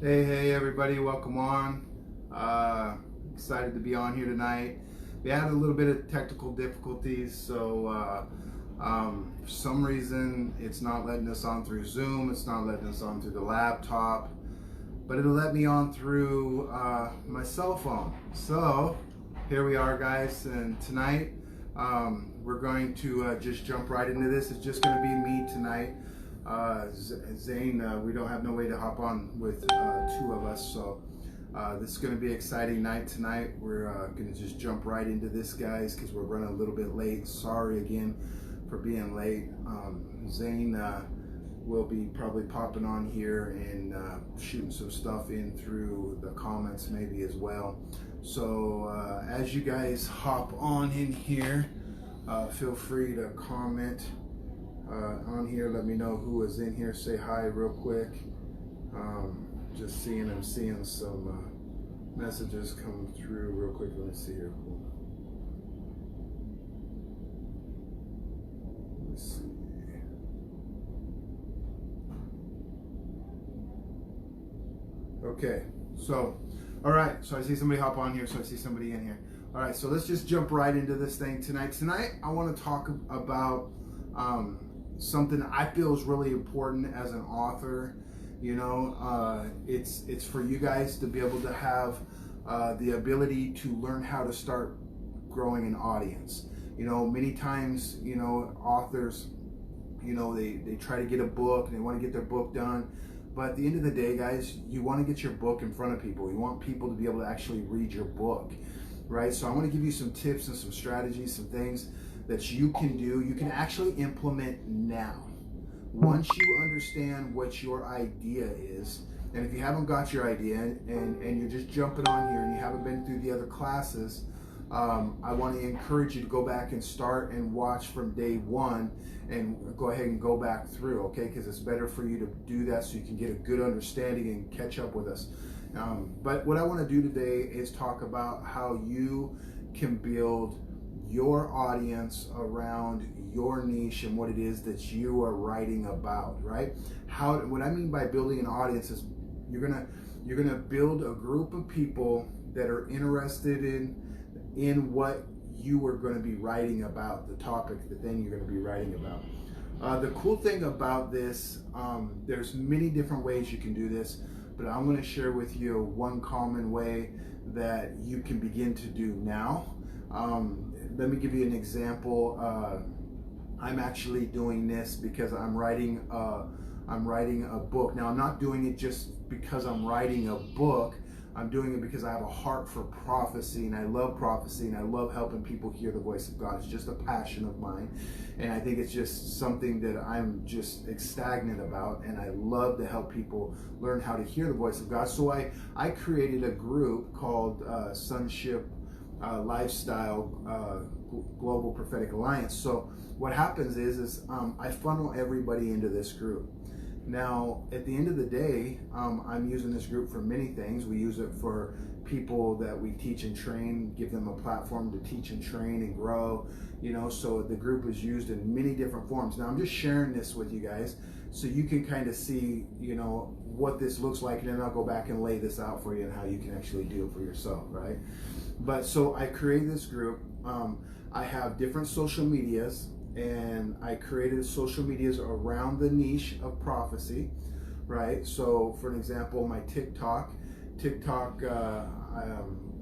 Hey everybody, welcome on. Excited to be on here tonight. We had a little bit of technical difficulties, so for some reason it's not letting us on through Zoom, it's not letting us on through the laptop, but it'll let me on through my cell phone. So here we are, guys, and tonight we're going to just jump right into this. It's just going to be me tonight. Zane, we don't have no way to hop on with two of us, so this is going to be an exciting night tonight. We're going to just jump right into this, guys, because we're running a little bit late. Sorry again for being late. Zane will be probably popping on here and shooting some stuff in through the comments maybe as well. So as you guys hop on in here, feel free to comment on here. Let me know who is in here. Say hi real quick. Just seeing, I'm seeing some messages come through real quick. Let me see here. Let me see. Okay, so all right, so I see somebody hop on here, so I see somebody in here. All right, so let's just jump right into this thing tonight. I want to talk about something I feel is really important as an author. You know, it's for you guys to be able to have the ability to learn how to start growing an audience. You know, many times, you know, authors, you know, they try to get a book and they want to get their book done. But at the end of the day, guys, you want to get your book in front of people. You want people to be able to actually read your book, right? So I want to give you some tips and some strategies, some things that you can do, you can actually implement now. Once you understand what your idea is, and if you haven't got your idea and you're just jumping on here and you haven't been through the other classes, I want to encourage you to go back and start and watch from day one and go ahead and go back through, okay? Because it's better for you to do that so you can get a good understanding and catch up with us. But what I want to do today is talk about how you can build your audience around your niche and what it is that you are writing about, right? What I mean by building an audience is you're gonna build a group of people that are interested in what you are going to be writing about, the topic, the thing you're going to be writing about. The cool thing about this, there's many different ways you can do this, but I'm going to share with you one common way that you can begin to do now. Let me give you an example. I'm actually doing this because I'm writing a book. Now, I'm not doing it just because I'm writing a book. I'm doing it because I have a heart for prophecy, and I love prophecy, and I love helping people hear the voice of God. It's just a passion of mine, and I think it's just something that I'm just stagnant about, and I love to help people learn how to hear the voice of God. So I created a group called Sonship Lifestyle Global Prophetic Alliance. So what happens is I funnel everybody into this group. Now, at the end of the day, I'm using this group for many things. We use it for people that we teach and train, give them a platform to teach and train and grow, you know, so the group is used in many different forms. Now, I'm just sharing this with you guys so you can kind of see, you know, what this looks like, and then I'll go back and lay this out for you and how you can actually do it for yourself, right? But so I created this group. I have different social medias, and I created social medias around the niche of prophecy, right? So for an example, my TikTok,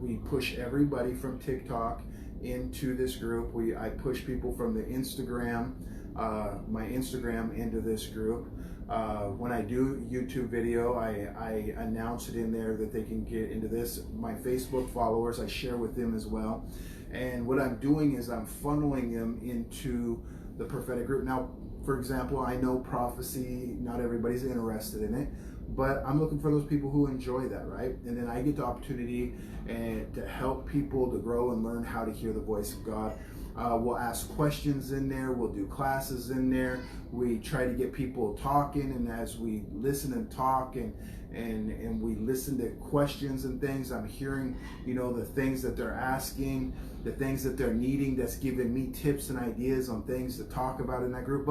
we push everybody from TikTok into this group. I push people from the Instagram, my Instagram, into this group. When I do YouTube video, I announce it in there that they can get into this. My Facebook followers, I share with them as well. And what I'm doing is I'm funneling them into the prophetic group. Now, for example, I know prophecy, not everybody's interested in it, but I'm looking for those people who enjoy that, right? And then I get the opportunity to help people to grow and learn how to hear the voice of God. We'll ask questions in there. We'll do classes in there. We try to get people talking, and as we listen and talk and we listen to questions and things, I'm hearing, you know, the things that they're asking, the things that they're needing. That's giving me tips and ideas on things to talk about in that group.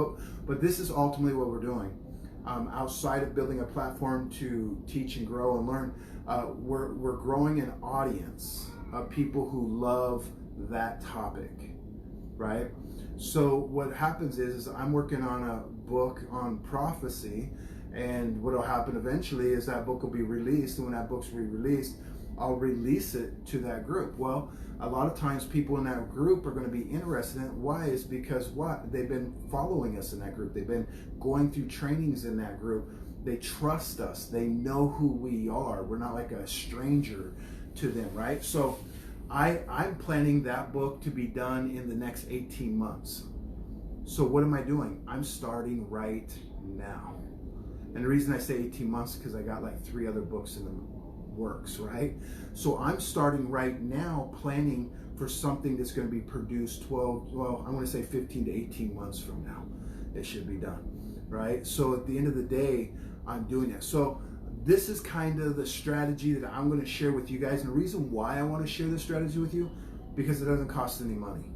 But this is ultimately what we're doing. outside of building a platform to teach and grow and learn, we're growing an audience of people who love that topic, right? So what happens is I'm working on a book on prophecy, and what will happen eventually is that book will be released, and when that book's re-released, I'll release it to that group. Well, a lot of times people in that group are going to be interested in it. Why? Is because what? They've been following us in that group. They've been going through trainings in that group. They trust us. They know who we are. We're not like a stranger to them, right? So I'm planning that book to be done in the next 18 months. So what am I doing? I'm starting right now. And the reason I say 18 months is because I got like 3 other books in the works, right? So I'm starting right now planning for something that's going to be produced 12, well, I want to say 15 to 18 months from now. It should be done, right? So at the end of the day, I'm doing that. So this is kind of the strategy that I'm going to share with you guys. And the reason why I want to share this strategy with you, because it doesn't cost any money.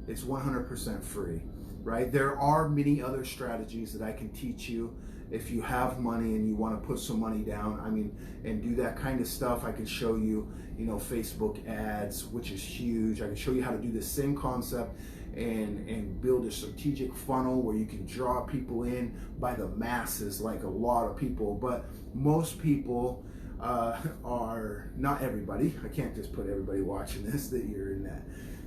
It's 100% free, right? There are many other strategies that I can teach you. If you have money and you want to put some money down, I mean, and do that kind of stuff, I can show you, Facebook ads, which is huge. I can show you how to do the same concept and build a strategic funnel where you can draw people in by the masses, like a lot of people. But most people are, not everybody, I can't just put everybody watching this that you're in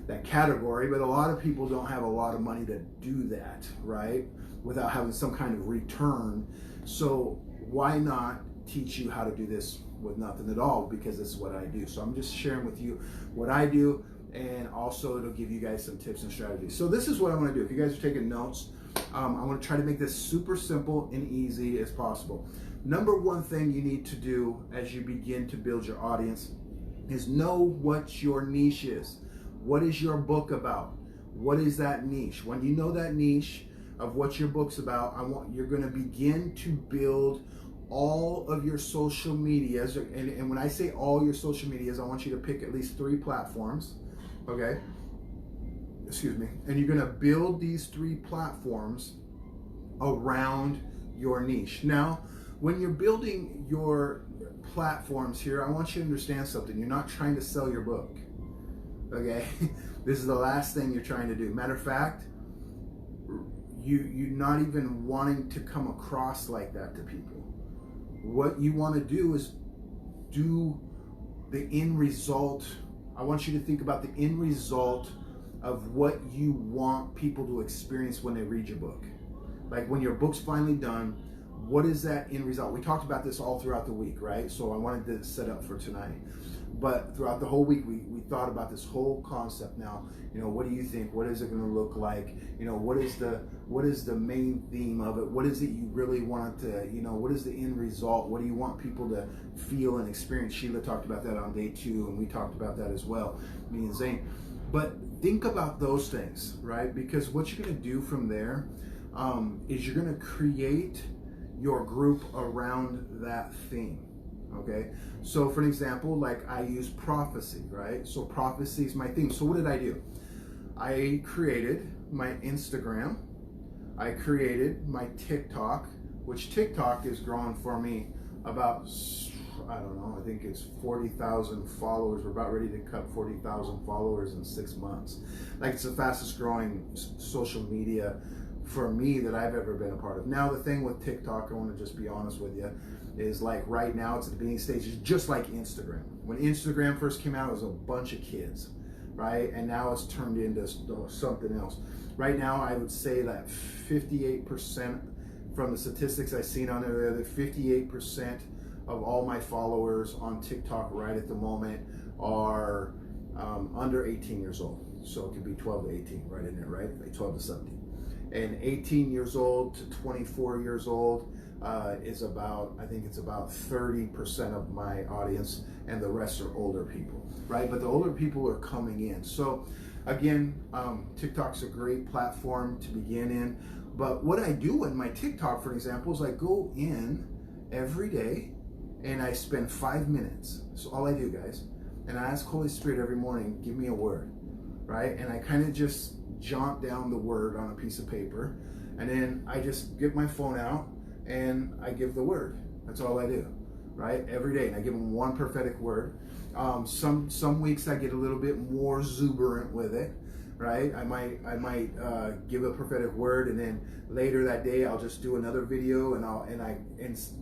that category, but a lot of people don't have a lot of money to do that, right? Without having some kind of return. So why not teach you how to do this with nothing at all? Because this is what I do. So I'm just sharing with you what I do, and also it'll give you guys some tips and strategies. So this is what I want to do. If you guys are taking notes, I want to try to make this super simple and easy as possible. Number one thing you need to do as you begin to build your audience is know what your niche is. What is your book about? What is that niche? When you know that niche of what your book's about, you're going to begin to build all of your social medias. And when I say all your social medias, I want you to pick at least 3 platforms, okay? Excuse me. And you're going to build these 3 platforms around your niche. Now, when you're building your platforms here, I want you to understand something. You're not trying to sell your book, okay? This is the last thing you're trying to do. Matter of fact, you're not even wanting to come across like that to people. What you want to do is do the end result. I want you to think about the end result of what you want people to experience when they read your book. Like when your book's finally done, what is that end result? We talked about this all throughout the week, right? So I wanted to set up for tonight. But throughout the whole week, we thought about this whole concept. Now, what do you think? What is it going to look like? What is the main theme of it? What is it you really want to, what is the end result? What do you want people to feel and experience? Sheila talked about that on day 2, and we talked about that as well, me and Zane. But think about those things, right? Because what you're going to do from there is you're going to create your group around that theme. Okay, so for an example, like I use prophecy, right? So prophecy is my theme. So what did I do? I created my Instagram. I created my TikTok, which TikTok is growing for me about, I don't know, I think it's 40,000 followers. We're about ready to cut 40,000 followers in 6 months. Like, it's the fastest growing social media for me that I've ever been a part of. Now, the thing with TikTok, I want to just be honest with you, is like right now it's at the beginning stages, just like Instagram. When Instagram first came out, it was a bunch of kids, right? And now it's turned into something else. Right now, I would say that 58% from the statistics I've seen on there, that 58% of all my followers on TikTok right at the moment are under 18 years old. So it could be 12 to 18 right in there, right? Like 12 to 17. And 18 years old to 24 years old is about, I think it's about 30% of my audience, and the rest are older people, right? But the older people are coming in. So again, TikTok's a great platform to begin in. But what I do in my TikTok, for example, is I go in every day and I spend 5 minutes. So all I do, guys, and I ask Holy Spirit every morning, give me a word, right? And I kind of just jot down the word on a piece of paper, and then I just get my phone out and I give the word. That's all I do, right? Every day, and I give them one prophetic word. Some weeks I get a little bit more exuberant with it, right? I might give a prophetic word, and then later that day I'll just do another video, and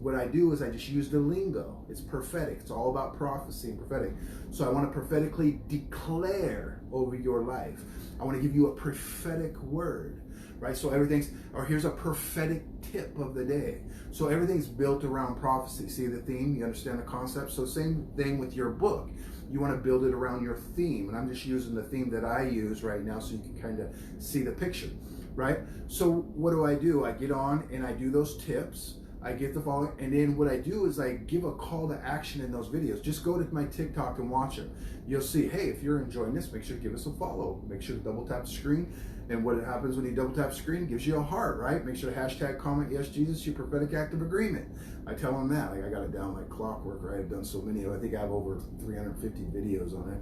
what I do is I just use the lingo. It's prophetic. It's all about prophecy and prophetic. So I want to prophetically declare over your life. I want to give you a prophetic word, right? So here's a prophetic tip of the day. So everything's built around prophecy. See the theme? You understand the concept? So same thing with your book. You want to build it around your theme. And I'm just using the theme that I use right now so you can kind of see the picture, right? So what do? I get on and I do those tips. I get the following, and then what I do is I give a call to action in those videos. Just go to my TikTok and watch it. You'll see, hey, if you're enjoying this, make sure to give us a follow. Make sure to double tap the screen. And what happens when you double tap the screen, it gives you a heart, right? Make sure to hashtag comment, yes, Jesus, your prophetic act of agreement. I tell them that. Like, I got it down like clockwork, right? I've done so many. I think I have over 350 videos on it.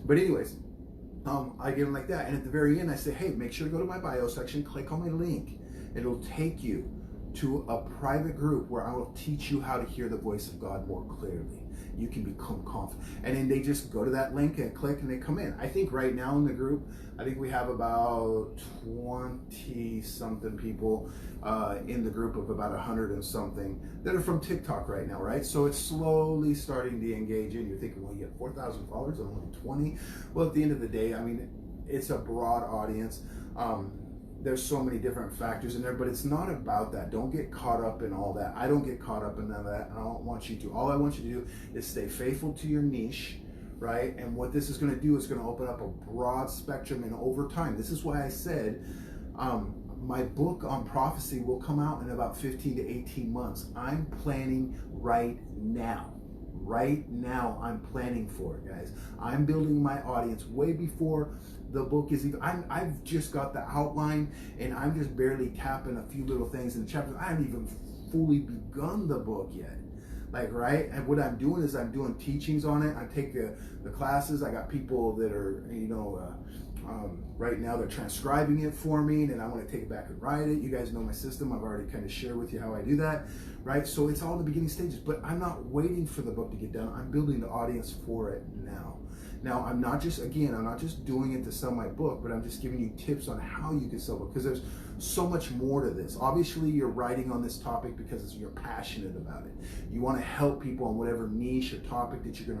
But anyways, I give them like that. And at the very end, I say, hey, make sure to go to my bio section, click on my link. It'll take you to a private group where I will teach you how to hear the voice of God more clearly. You can become confident. And then they just go to that link and click and they come in. I think right now in the group, I think we have about 20 something people in the group of about 100 and something that are from TikTok right now, right? So it's slowly starting to engage in. You're thinking, well, you have 4,000 followers and only 20. Well, at the end of the day, I mean, it's a broad audience. There's so many different factors in there, but it's not about that. Don't get caught up in all that. I don't get caught up in none of that, and I don't want you to. All I want you to do is stay faithful to your niche, right? And what this is going to do is going to open up a broad spectrum, and over time, this is why I said my book on prophecy will come out in about 15 to 18 months. I'm planning right now. Right now, I'm planning for it, guys. I'm building my audience way before the book is even. I've just got the outline, and I'm just barely tapping a few little things in the chapters. I haven't even fully begun the book yet. Like, right? And what I'm doing is I'm doing teachings on it. I take the classes. I got people that are, right now they're transcribing it for me, and I want to take it back and write it. You guys know my system. I've already kind of shared with you how I do that, right? So it's all in the beginning stages, but I'm not waiting for the book to get done. I'm building the audience for it now. Now, I'm not just doing it to sell my book, but I'm just giving you tips on how you can sell it, because there's so much more to this. Obviously, you're writing on this topic because you're passionate about it. You want to help people on whatever niche or topic that you're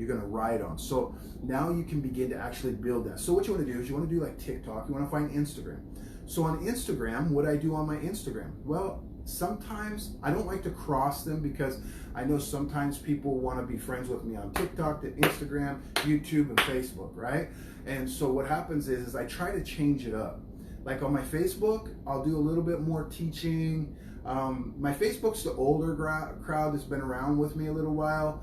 gonna write on. So now you can begin to actually build that. So what you want to do is you want to do like TikTok. You want to find Instagram. So on Instagram, what I do on my Instagram? Well, sometimes I don't like to cross them, because I know sometimes people want to be friends with me on TikTok, Instagram, YouTube, and Facebook, right? And so what happens is I try to change it up. Like on my Facebook, I'll do a little bit more teaching. My Facebook's the older crowd that's been around with me a little while.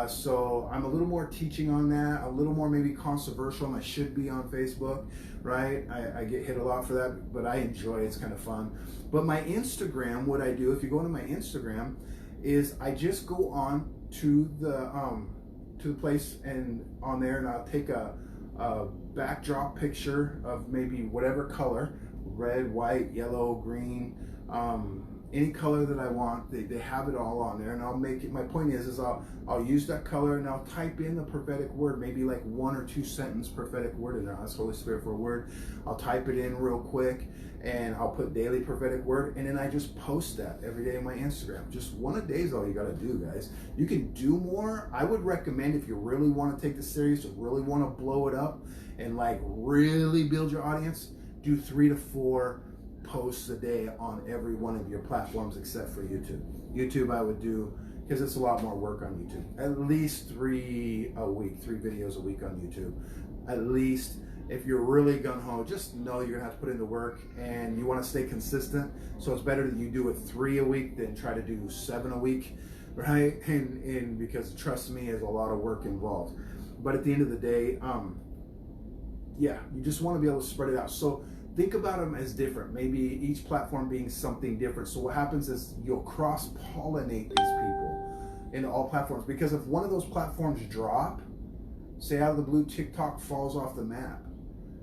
So I'm a little more teaching on that, a little more maybe controversial than I should be on Facebook, right? I get hit a lot for that, but I enjoy it. It's kind of fun. But my Instagram, what I do, if you go into my Instagram, is I just go on to the place and on there, and I'll take a backdrop picture of maybe whatever color, red, white, yellow, green, any color that I want. They have it all on there, and I'll make it. My point is I'll use that color, and I'll type in the prophetic word, maybe like 1 or 2 sentence prophetic word in there. Ask Holy Spirit for a word. I'll type it in real quick, and I'll put daily prophetic word, and then I just post that every day on my Instagram. Just one a day is all you got to do, guys. You can do more. I would recommend, if you really want to take this serious, or really want to blow it up and like really build your audience, do 3 to 4 posts a day on every one of your platforms except for YouTube. YouTube I would do, because it's a lot more work on YouTube. At least 3 a week, 3 videos a week on YouTube. At least. If you're really gung-ho, just know you're gonna have to put in the work, and you want to stay consistent. So it's better that you do it 3 a week than try to do 7 a week, right? And because trust me, there's a lot of work involved. But at the end of the day, yeah, you just want to be able to spread it out. So think about them as different, maybe each platform being something different. So what happens is you'll cross-pollinate these people into all platforms, because if one of those platforms drop, say out of the blue, TikTok falls off the map,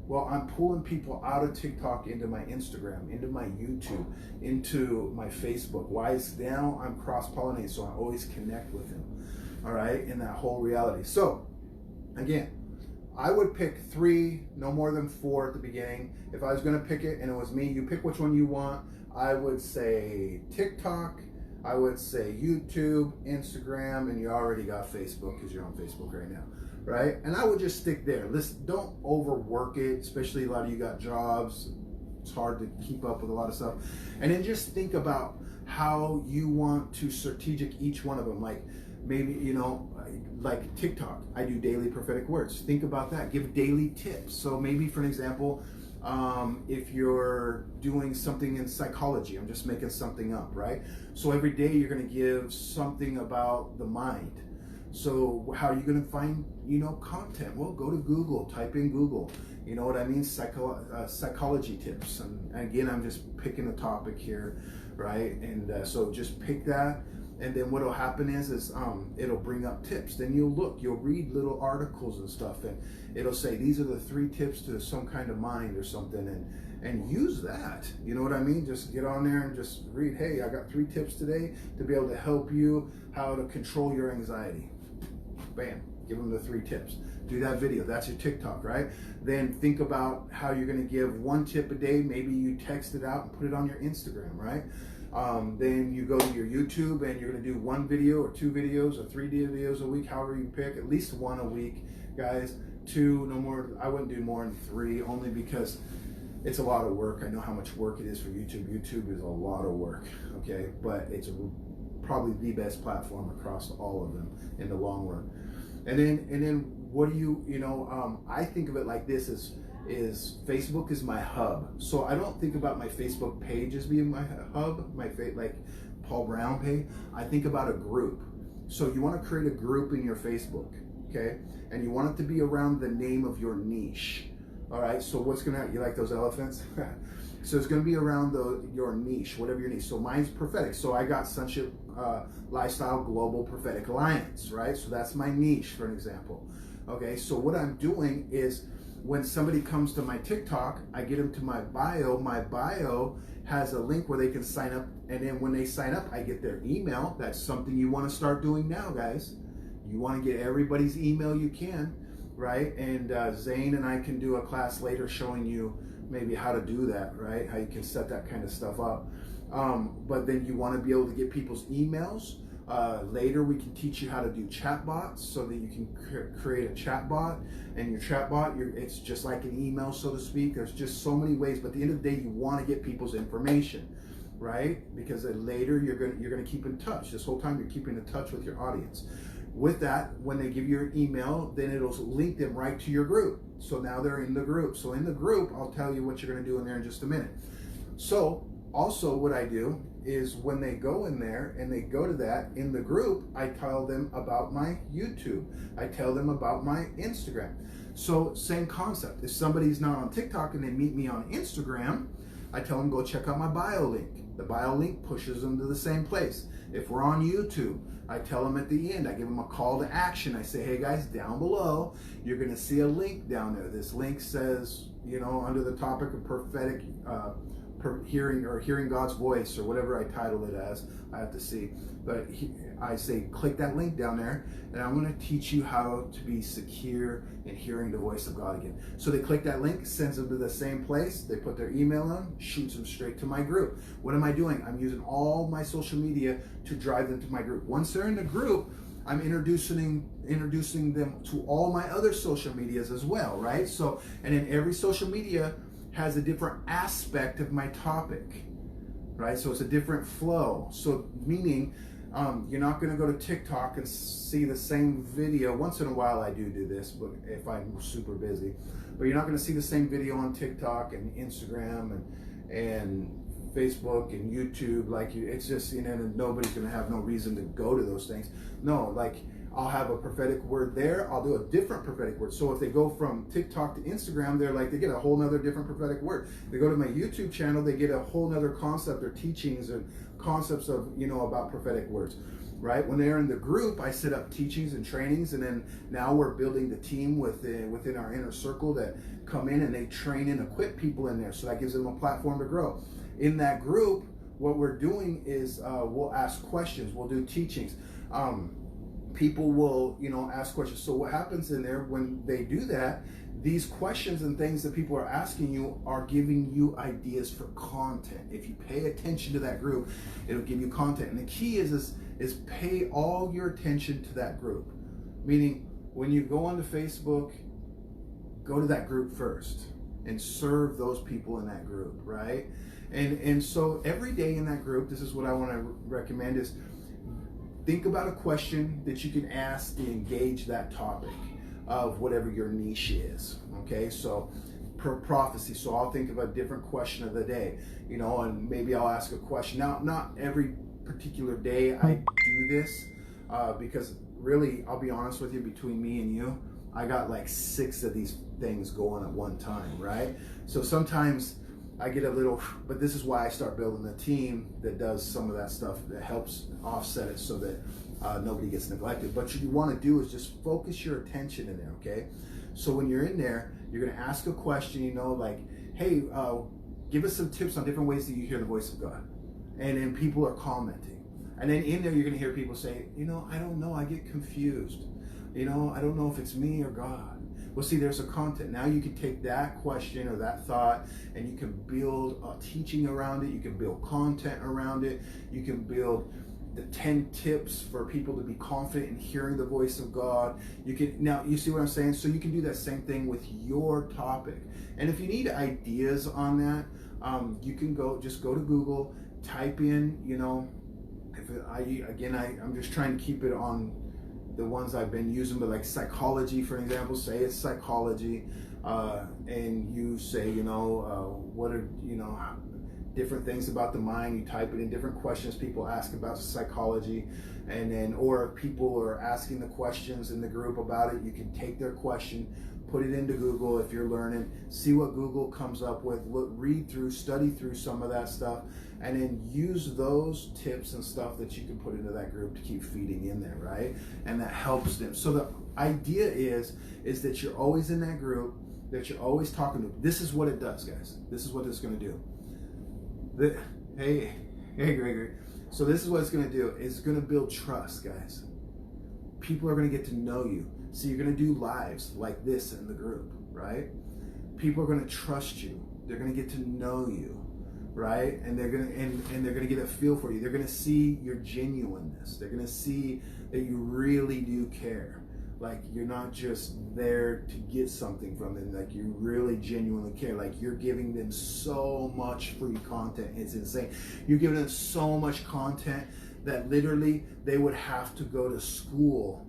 Well, I'm pulling people out of TikTok into my Instagram, into my YouTube, into my Facebook. Why is now I'm cross-pollinating, so I always connect with them, all right, in that whole reality. So, again, I would pick 3, no more than 4 at the beginning. If I was gonna pick it and it was me, you pick which one you want. I would say TikTok, I would say YouTube, Instagram, and you already got Facebook because you're on Facebook right now, right? And I would just stick there. Listen, don't overwork it, especially a lot of you got jobs. It's hard to keep up with a lot of stuff. And then just think about how you want to strategic each one of them. Like maybe, you know, like TikTok, I do daily prophetic words. Think about that. Give daily tips. So maybe for an example, if you're doing something in psychology, I'm just making something up, right? So every day you're going to give something about the mind. So how are you going to find, you know, content? Well, go to Google, type in Google, you know what I mean? Psychology tips. And again, I'm just picking a topic here, right? And so just pick that. And then what'll happen is it'll bring up tips. Then you'll read little articles and stuff, and it'll say these are the 3 tips to some kind of mind or something, and use that. You know what I mean? Just get on there and just read. Hey, I got 3 tips today to be able to help you how to control your anxiety. Bam. Give them the 3 tips. Do that video. That's your TikTok, right? Then think about how you're going to give 1 tip a day. Maybe you text it out and put it on your Instagram, right? Then you go to your YouTube and you're going to do 1 video or 2 videos or 3 videos a week, however you pick, at least 1 a week, guys. 2, no more. I wouldn't do more than 3, only because it's a lot of work. I know how much work it is for YouTube. YouTube is a lot of work, okay? But it's probably the best platform across all of them in the long run. And then what do you know, I think of it like this is Facebook is my hub. So I don't think about my Facebook page as being my hub, like Paul Brown page. I think about a group. So you want to create a group in your Facebook, okay? And you want it to be around the name of your niche. All right, so what's gonna happen? You like those elephants? So it's gonna be around your niche, whatever your niche. So mine's prophetic. So I got Sonship Lifestyle Global Prophetic Alliance, right? So that's my niche, for an example. Okay, so what I'm doing is when somebody comes to my TikTok, I get them to my bio. My bio has a link where they can sign up, and then when they sign up, I get their email. That's something you want to start doing now, guys. You want to get everybody's email you can, right? And Zane and I can do a class later showing you maybe how to do that, right? How you can set that kind of stuff up. But then you want to be able to get people's emails. Later we can teach you how to do chat bots so that you can create a chat bot, and your chat bot, it's just like an email, so to speak. There's just so many ways, but at the end of the day, you want to get people's information, right? Because then later you're gonna keep in touch. This whole time you're keeping in touch with your audience. With that, when they give you your email, then it'll link them right to your group. So now they're in the group. So in the group, I'll tell you what you're gonna do in there in just a minute. So also what I do is when they go in there and they go to that in the group, I tell them about my YouTube. I tell them about my Instagram. So same concept. If somebody's not on TikTok and they meet me on Instagram, I tell them go check out my bio link. The bio link pushes them to the same place. If we're on YouTube, I tell them at the end, I give them a call to action. I say, hey guys, down below, you're gonna see a link down there. This link says, you know, under the topic of prophetic hearing God's voice, or whatever I title it as, I have to see. But I say, click that link down there, and I'm going to teach you how to be secure in hearing the voice of God again. So they click that link, sends them to the same place. They put their email in, shoots them straight to my group. What am I doing? I'm using all my social media to drive them to my group. Once they're in the group, I'm introducing them to all my other social medias as well, right? So, and in every social media has a different aspect of my topic, right? So it's a different flow. So meaning you're not going to go to TikTok and see the same video. Once in a while I do this, but if I'm super busy. But you're not going to see the same video on TikTok and Instagram and Facebook and YouTube. Like it's just, you know, nobody's going to have no reason to go to those things. No, like I'll have a prophetic word there. I'll do a different prophetic word. So if they go from TikTok to Instagram, they get a whole nother different prophetic word. They go to my YouTube channel, they get a whole nother concept or teachings and concepts of, about prophetic words, right? When they're in the group, I set up teachings and trainings, and then now we're building the team within our inner circle that come in and they train and equip people in there. So that gives them a platform to grow. In that group, what we're doing is we'll ask questions, we'll do teachings. People will, ask questions. So what happens in there when they do that, these questions and things that people are asking you are giving you ideas for content. If you pay attention to that group, it'll give you content. And the key is pay all your attention to that group. Meaning, when you go onto Facebook, go to that group first and serve those people in that group, right? And so every day in that group, this is what I want to recommend is think about a question that you can ask to engage that topic of whatever your niche is, okay? So prophecy, so I'll think of a different question of the day, and maybe I'll ask a question. Now, not every particular day I do this, because really, I'll be honest with you, between me and you, I got like 6 of these things going at one time, right? So sometimes I get a little, but this is why I start building a team that does some of that stuff that helps offset it so that nobody gets neglected. But what you want to do is just focus your attention in there, okay? So when you're in there, you're going to ask a question, like, hey, give us some tips on different ways that you hear the voice of God. And then people are commenting. And then in there, you're going to hear people say, I don't know, I get confused. I don't know if it's me or God. Well, see, there's a content. Now you can take that question or that thought and you can build a teaching around it. You can build content around it. You can build the 10 tips for people to be confident in hearing the voice of God. Now, you see what I'm saying? So you can do that same thing with your topic. And if you need ideas on that, you can just go to Google, type in, I'm just trying to keep it on the ones I've been using, but like psychology, for example, say it's psychology, and you say, what are, different things about the mind. You type it in, different questions people ask about psychology, and then, or if people are asking the questions in the group about it, you can take their question, put it into Google if you're learning, see what Google comes up with, read through, study through some of that stuff, and then use those tips and stuff that you can put into that group to keep feeding in there, right? And that helps them. So the idea is that you're always in that group, that you're always talking to. This is what it does, guys. This is what it's going to do. Hey, Gregory. So this is what it's going to do. It's going to build trust, guys. People are going to get to know you. So you're going to do lives like this in the group, right? People are going to trust you. They're going to get to know you, right? And they're going to get a feel for you. They're going to see your genuineness. They're going to see that you really do care. Like you're not just there to get something from them. Like you really genuinely care. Like you're giving them so much free content. It's insane. You're giving them so much content that literally they would have to go to school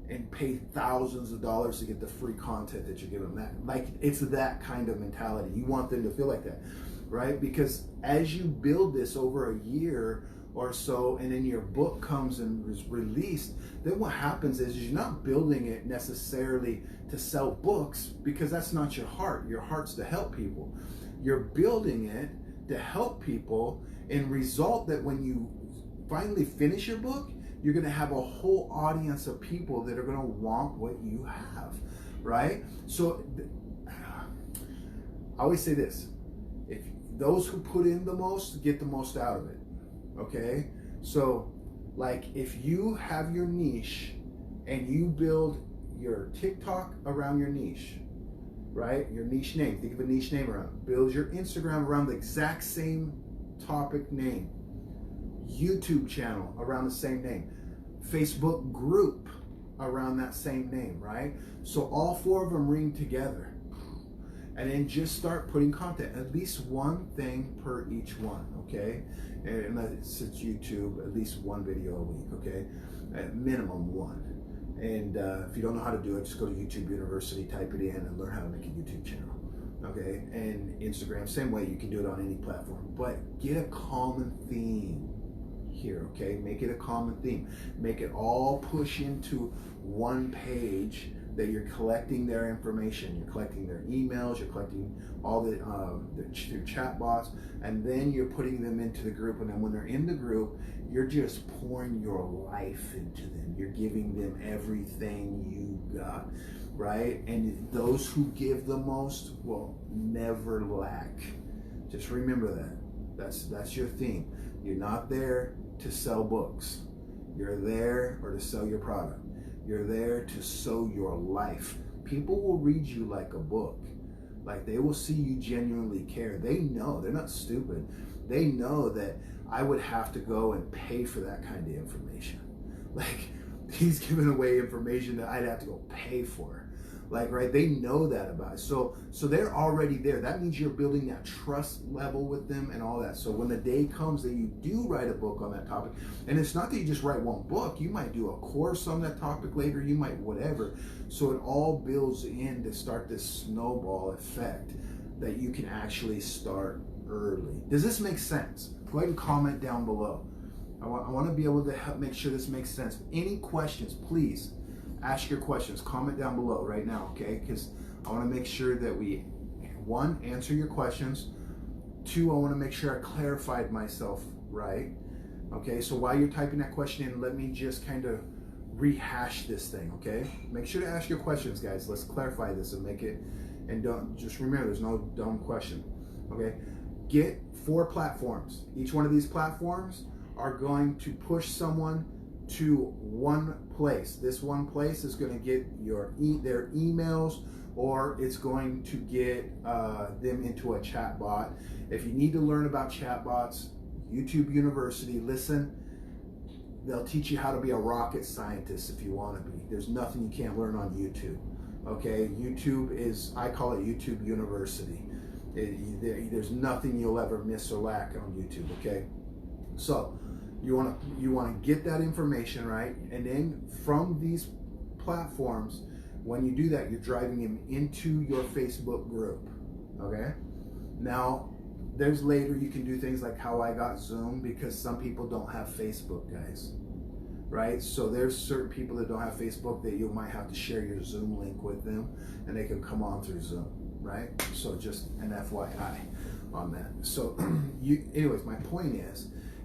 and pay thousands of dollars to get the free content that you're giving them. That, like, it's that kind of mentality. You want them to feel like that, right? Because as you build this over a year or so, and then your book comes and is released, then what happens is you're not building it necessarily to sell books, because that's not your heart. Your heart's to help people. You're building it to help people, and result that when you finally finish your book, you're going to have a whole audience of people that are going to want what you have, right? So I always say this: if those who put in the most get the most out of it, okay? So like if you have your niche and you build your TikTok around your niche, right? Your niche name, think of a niche name around it. Build your Instagram around the exact same topic name. YouTube channel around the same name, Facebook group around that same name, right? So all 4 of them ring together, and then just start putting content, at least one thing per each one, okay? And unless it's YouTube, at least 1 video a week, okay? At minimum 1. And if you don't know how to do it, just go to YouTube University, type it in, and learn how to make a YouTube channel. Okay, and Instagram, same way, you can do it on any platform, but get a common theme. here, okay? Make it a common theme. Make it all push into one page that you're collecting their information. You're collecting their emails, you're collecting all their chat bots, and then you're putting them into the group. And then when they're in the group, you're just pouring your life into them. You're giving them everything you got, right? And those who give the most will never lack. Just remember that. That's your theme. You're not there to sell books. You're there or to sell your product. You're there to sow your life. People will read you like a book. Like, they will see you genuinely care. They know, they're not stupid. They know that I would have to go and pay for that kind of information. Like, he's giving away information that I'd have to go pay for. Like, right, they know that about it. So they're already there. That means you're building that trust level with them and all that. So when the day comes that you do write a book on that topic, and it's not that you just write one book, you might do a course on that topic later, you might whatever. So it all builds in to start this snowball effect that you can actually start early. Does this make sense? Go ahead and comment down below. I want to be able to help make sure this makes sense. Any questions, please ask your questions. Comment down below right now, okay? Because I want to make sure that we, one, answer your questions. Two, I want to make sure I clarified myself right. Okay, so while you're typing that question in, let me just kind of rehash this thing, okay? Make sure to ask your questions, guys. Let's clarify this and make it, and don't, just remember, there's no dumb question, okay? Get 4 platforms. Each one of these platforms are going to push someone to one place. This one place is going to get their emails, or it's going to get them into a chat bot. If you need to learn about chat bots, YouTube University, listen, they'll teach you how to be a rocket scientist if you want to be. There's nothing you can't learn on YouTube, okay? YouTube is, I call it YouTube University. There's nothing you'll ever miss or lack on YouTube, okay? So you want to get that information, right? And then from these platforms, when you do that, you're driving them into your Facebook group, okay? Now, there's later you can do things like how I got Zoom, because some people don't have Facebook, guys, right? So there's certain people that don't have Facebook that you might have to share your Zoom link with them, and they can come on through Zoom, right? So just an FYI on that. So anyways, my point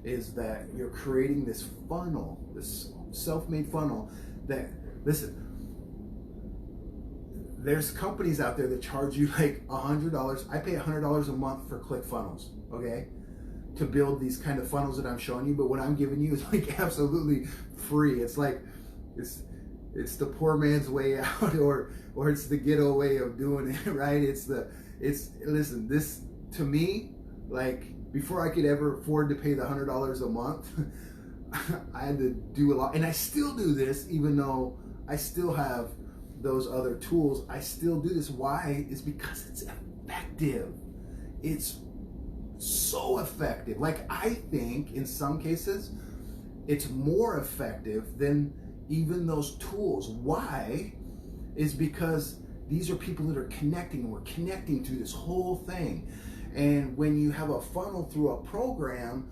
is that you're creating this funnel, this self-made funnel that, listen, there's companies out there that charge you like $100. I pay $100 a month for ClickFunnels, okay? To build these kind of funnels that I'm showing you, but what I'm giving you is like absolutely free. It's like, it's the poor man's way out, or it's the ghetto way of doing it, right? Listen, this, to me, like, before I could ever afford to pay the $100 a month, I had to do a lot. And I still do this, even though I still have those other tools. I still do this. Why? It's because it's effective. It's so effective. Like, I think in some cases, it's more effective than even those tools. Why? Is because these are people that are connecting, and we're connecting through this whole thing. And when you have a funnel through a program,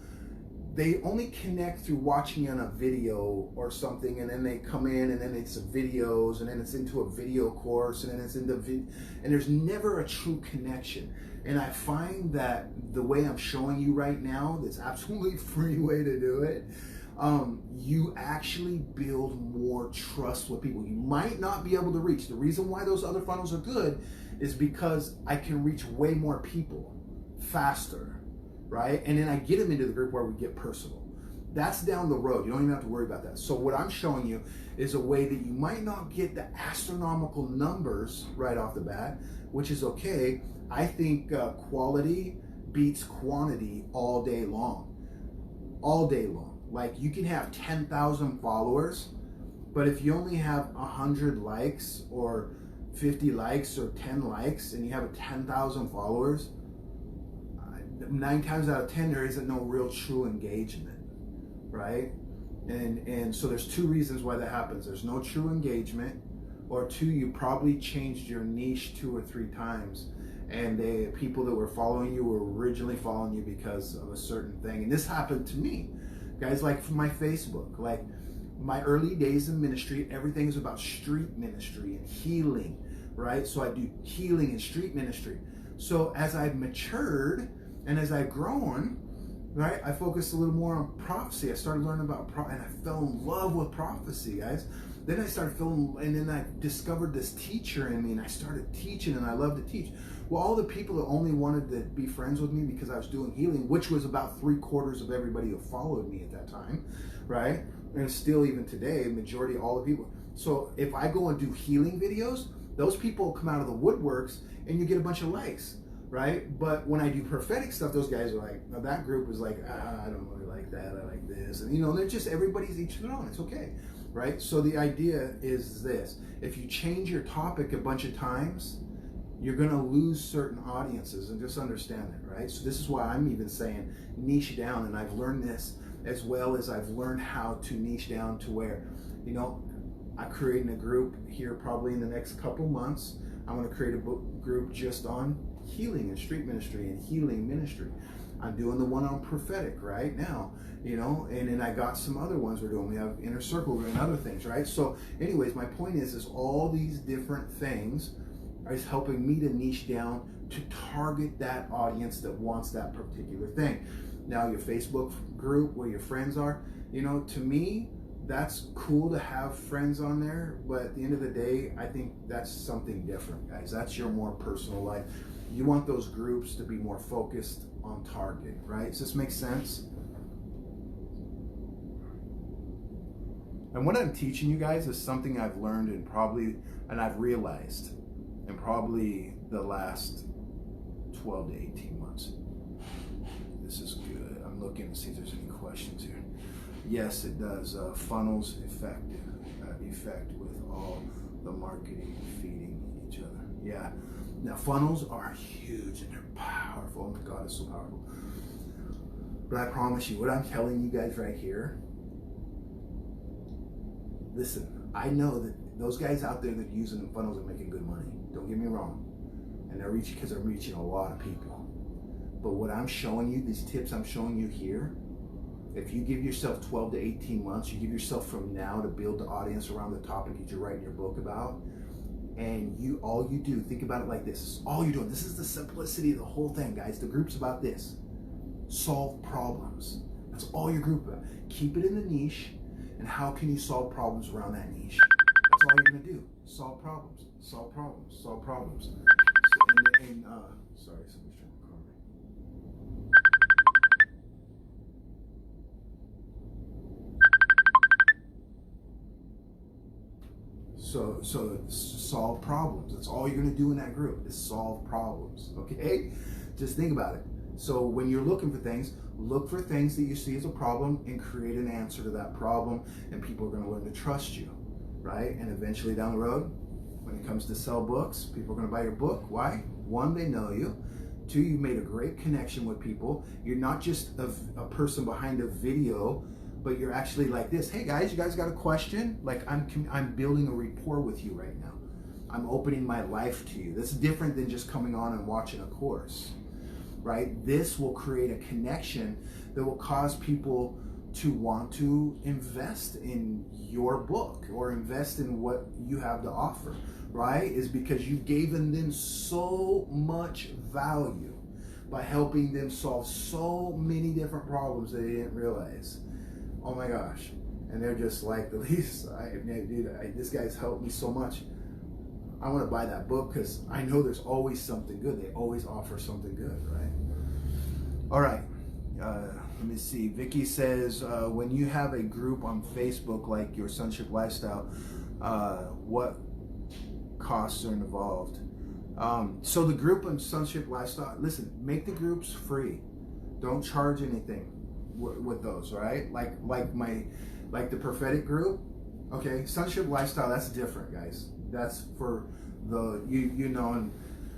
they only connect through watching on a video or something, and then they come in, and then it's videos, and then it's into a video course, and then it's into and there's never a true connection. And I find that the way I'm showing you right now, this absolutely free way to do it, you actually build more trust with people you might not be able to reach. The reason why those other funnels are good is because I can reach way more people faster, right? And then I get them into the group where we get personal. That's down the road. You don't even have to worry about that. So what I'm showing you is a way that you might not get the astronomical numbers right off the bat, which is okay. I think quality beats quantity all day long. All day long. Like, you can have 10,000 followers, but if you only have 100 likes or 50 likes or 10 likes, and you have 10,000 followers, 9 times out of 10 there isn't no real true engagement, right? And so there's 2 reasons why that happens. There's no true engagement, or 2, you probably changed your niche 2 or 3 times, and the people that were following you were originally following you because of a certain thing. And this happened to me, Guys, like from my Facebook, like my early days in ministry, everything is about street ministry and healing, right? So I do healing and street ministry. So as I've matured and as I've grown, right, I focused a little more on prophecy. I started learning about and I fell in love with prophecy, guys. Then I started feeling, and then I discovered this teacher in me, and I started teaching, and I love to teach. Well, all the people that only wanted to be friends with me because I was doing healing, which was about 3/4 of everybody who followed me at that time, right? And still even today, majority of all the people. So if I go and do healing videos, those people come out of the woodworks, and you get a bunch of likes, right? But when I do prophetic stuff, those guys are like, now that group is like, I don't really like that, I like this. And they're just, everybody's each their own, it's okay, right? So the idea is this: if you change your topic a bunch of times, you're gonna lose certain audiences, and just understand that, right? So this is why I'm even saying niche down, and I've learned this as well as I've learned how to niche down to where, I'm creating a group here probably in the next couple months. I'm gonna create a group just on healing and street ministry and healing ministry. I'm doing the one on prophetic right now, and then I got some other ones we're doing. We have inner circle and other things, right? So anyways, my point is all these different things is helping me to niche down to target that audience that wants that particular thing. Now your Facebook group where your friends are, to me, that's cool to have friends on there, but at the end of the day, I think that's something different, guys. That's your more personal life. You want those groups to be more focused on target, right? Does this make sense? And what I'm teaching you guys is something I've learned and I've realized in probably the last 12 to 18 months. This is good. I'm looking to see if there's any questions here. Yes, it does. Funnels effect with all the marketing feeding each other. Yeah. Now funnels are huge and they're powerful. Oh my God, it's so powerful. But I promise you, what I'm telling you guys right here, listen, I know that those guys out there that are using the funnels are making good money. Don't get me wrong. And they're reaching, because they're reaching a lot of people. But what I'm showing you, these tips I'm showing you here, if you give yourself 12 to 18 months, you give yourself from now to build the audience around the topic that you're writing your book about, and all you do, think about it like this, is all you're doing. This is the simplicity of the whole thing, guys. The group's about this. Solve problems. That's all your group about. Keep it in the niche, and how can you solve problems around that niche? That's all you're gonna do. Solve problems, solve problems, solve problems. Sorry, somebody's trying to call me. So solve problems. That's all you're going to do in that group is solve problems. Okay? Just think about it. So when you're looking for things, look for things that you see as a problem and create an answer to that problem, and people are going to learn to trust you, right? And eventually down the road, when it comes to sell books, people are going to buy your book. Why? One, they know you. Two, you made a great connection with people. You're not just a person behind a video, but you're actually like this. Hey guys, you guys got a question? Like I'm building a rapport with you right now. I'm opening my life to you. That's different than just coming on and watching a course, right? This will create a connection that will cause people to want to invest in your book or invest in what you have to offer, right? Is because you've given them so much value by helping them solve so many different problems they didn't realize. Oh my gosh. And they're just like, this guy's helped me so much. I want to buy that book because I know there's always something good. They always offer something good, right? All right. Let me see. Vicky says, when you have a group on Facebook like your Sonship Lifestyle, what costs are involved? So the group on Sonship Lifestyle, listen, make the groups free. Don't charge anything with those, right? Like the prophetic group. Okay, Sonship Lifestyle, that's different, guys. That's for the and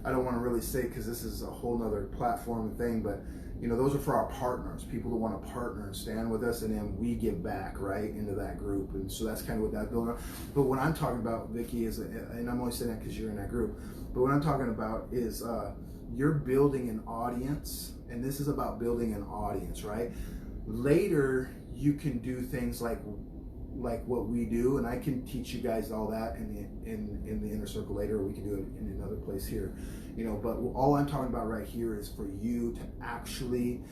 I don't want to really say because this is a whole nother platform and thing, but those are for our partners, people who want to partner and stand with us, and then we give back right into that group. And so that's kind of what that building. But what I'm talking about, Vicky, is, and I'm only saying that because you're in that group, but what I'm talking about is you're building an audience, and this is about building an audience, right? Later, you can do things like what we do, and I can teach you guys all that in the inner circle later, or we can do it in another place here, you know. But all I'm talking about right here is for you to actually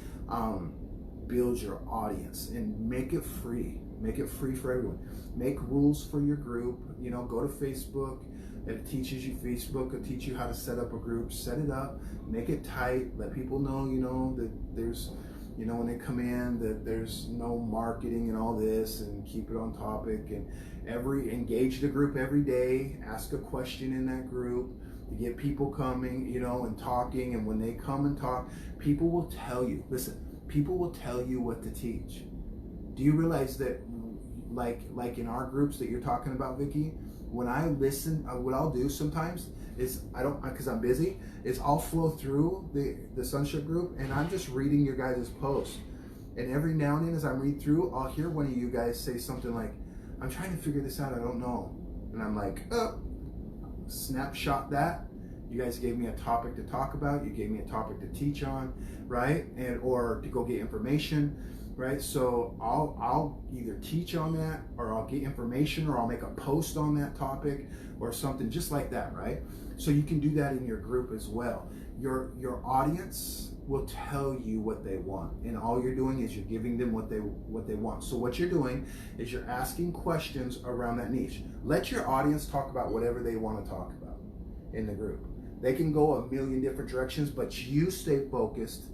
build your audience and make it free. Make it free for everyone. Make rules for your group. You know, go to Facebook. It teaches you Facebook. It'll teach you how to set up a group. Set it up. Make it tight. Let people know, you know, that there's, you know, when they come in, that there's no marketing and all this, and keep it on topic. And engage the group every day. Ask a question in that group to get people coming, you know, and talking. And when they come and talk, people will tell you. Listen, people will tell you what to teach. Do you realize that, like in our groups that you're talking about, Vicky? When I listen, what I'll do sometimes is because I'm busy, is I'll flow through the sonship group and I'm just reading your guys' posts. And every now and then as I read through, I'll hear one of you guys say something like, I'm trying to figure this out, I don't know. And I'm like, oh, snapshot that. You guys gave me a topic to talk about. You gave me a topic to teach on, right? Or to go get information, right? So I'll either teach on that, or I'll get information, or I'll make a post on that topic or something just like that, right? So you can do that in your group as well. Your audience will tell you what they want, and all you're doing is you're giving them what they want. So what you're doing is you're asking questions around that niche. Let your audience talk about whatever they want to talk about in the group. They can go a million different directions, but you stay focused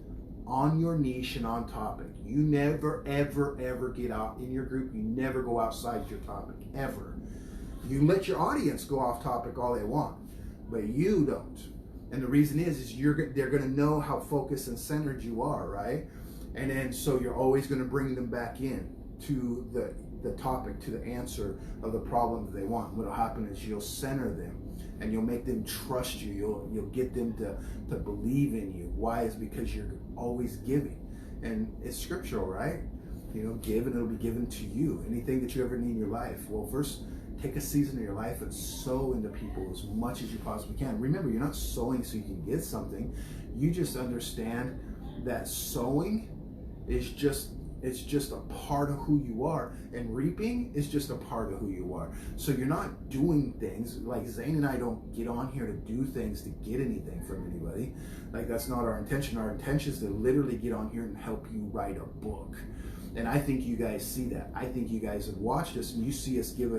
on your niche and on topic. You never, ever, ever get out in your group. You never go outside your topic, ever. You let your audience go off topic all they want, but you don't. And the reason is they're going to know how focused and centered you are, right? And then so you're always going to bring them back in to the topic, to the answer of the problem that they want. What'll happen is you'll center them, and you'll make them trust you. You'll get them to believe in you. Why? Is because you're always giving. And it's scriptural, right? You know, give and it'll be given to you. Anything that you ever need in your life. Well, first, take a season of your life and sow into people as much as you possibly can. Remember, you're not sowing so you can get something. You just understand that sowing is just a part of who you are, and reaping is just a part of who you are. So you're not doing things like Zane and I don't get on here to do things to get anything from anybody. Like, that's not our intention. Our intention is to literally get on here and help you write a book. And I think you guys see that. I think you guys have watched us and you see us give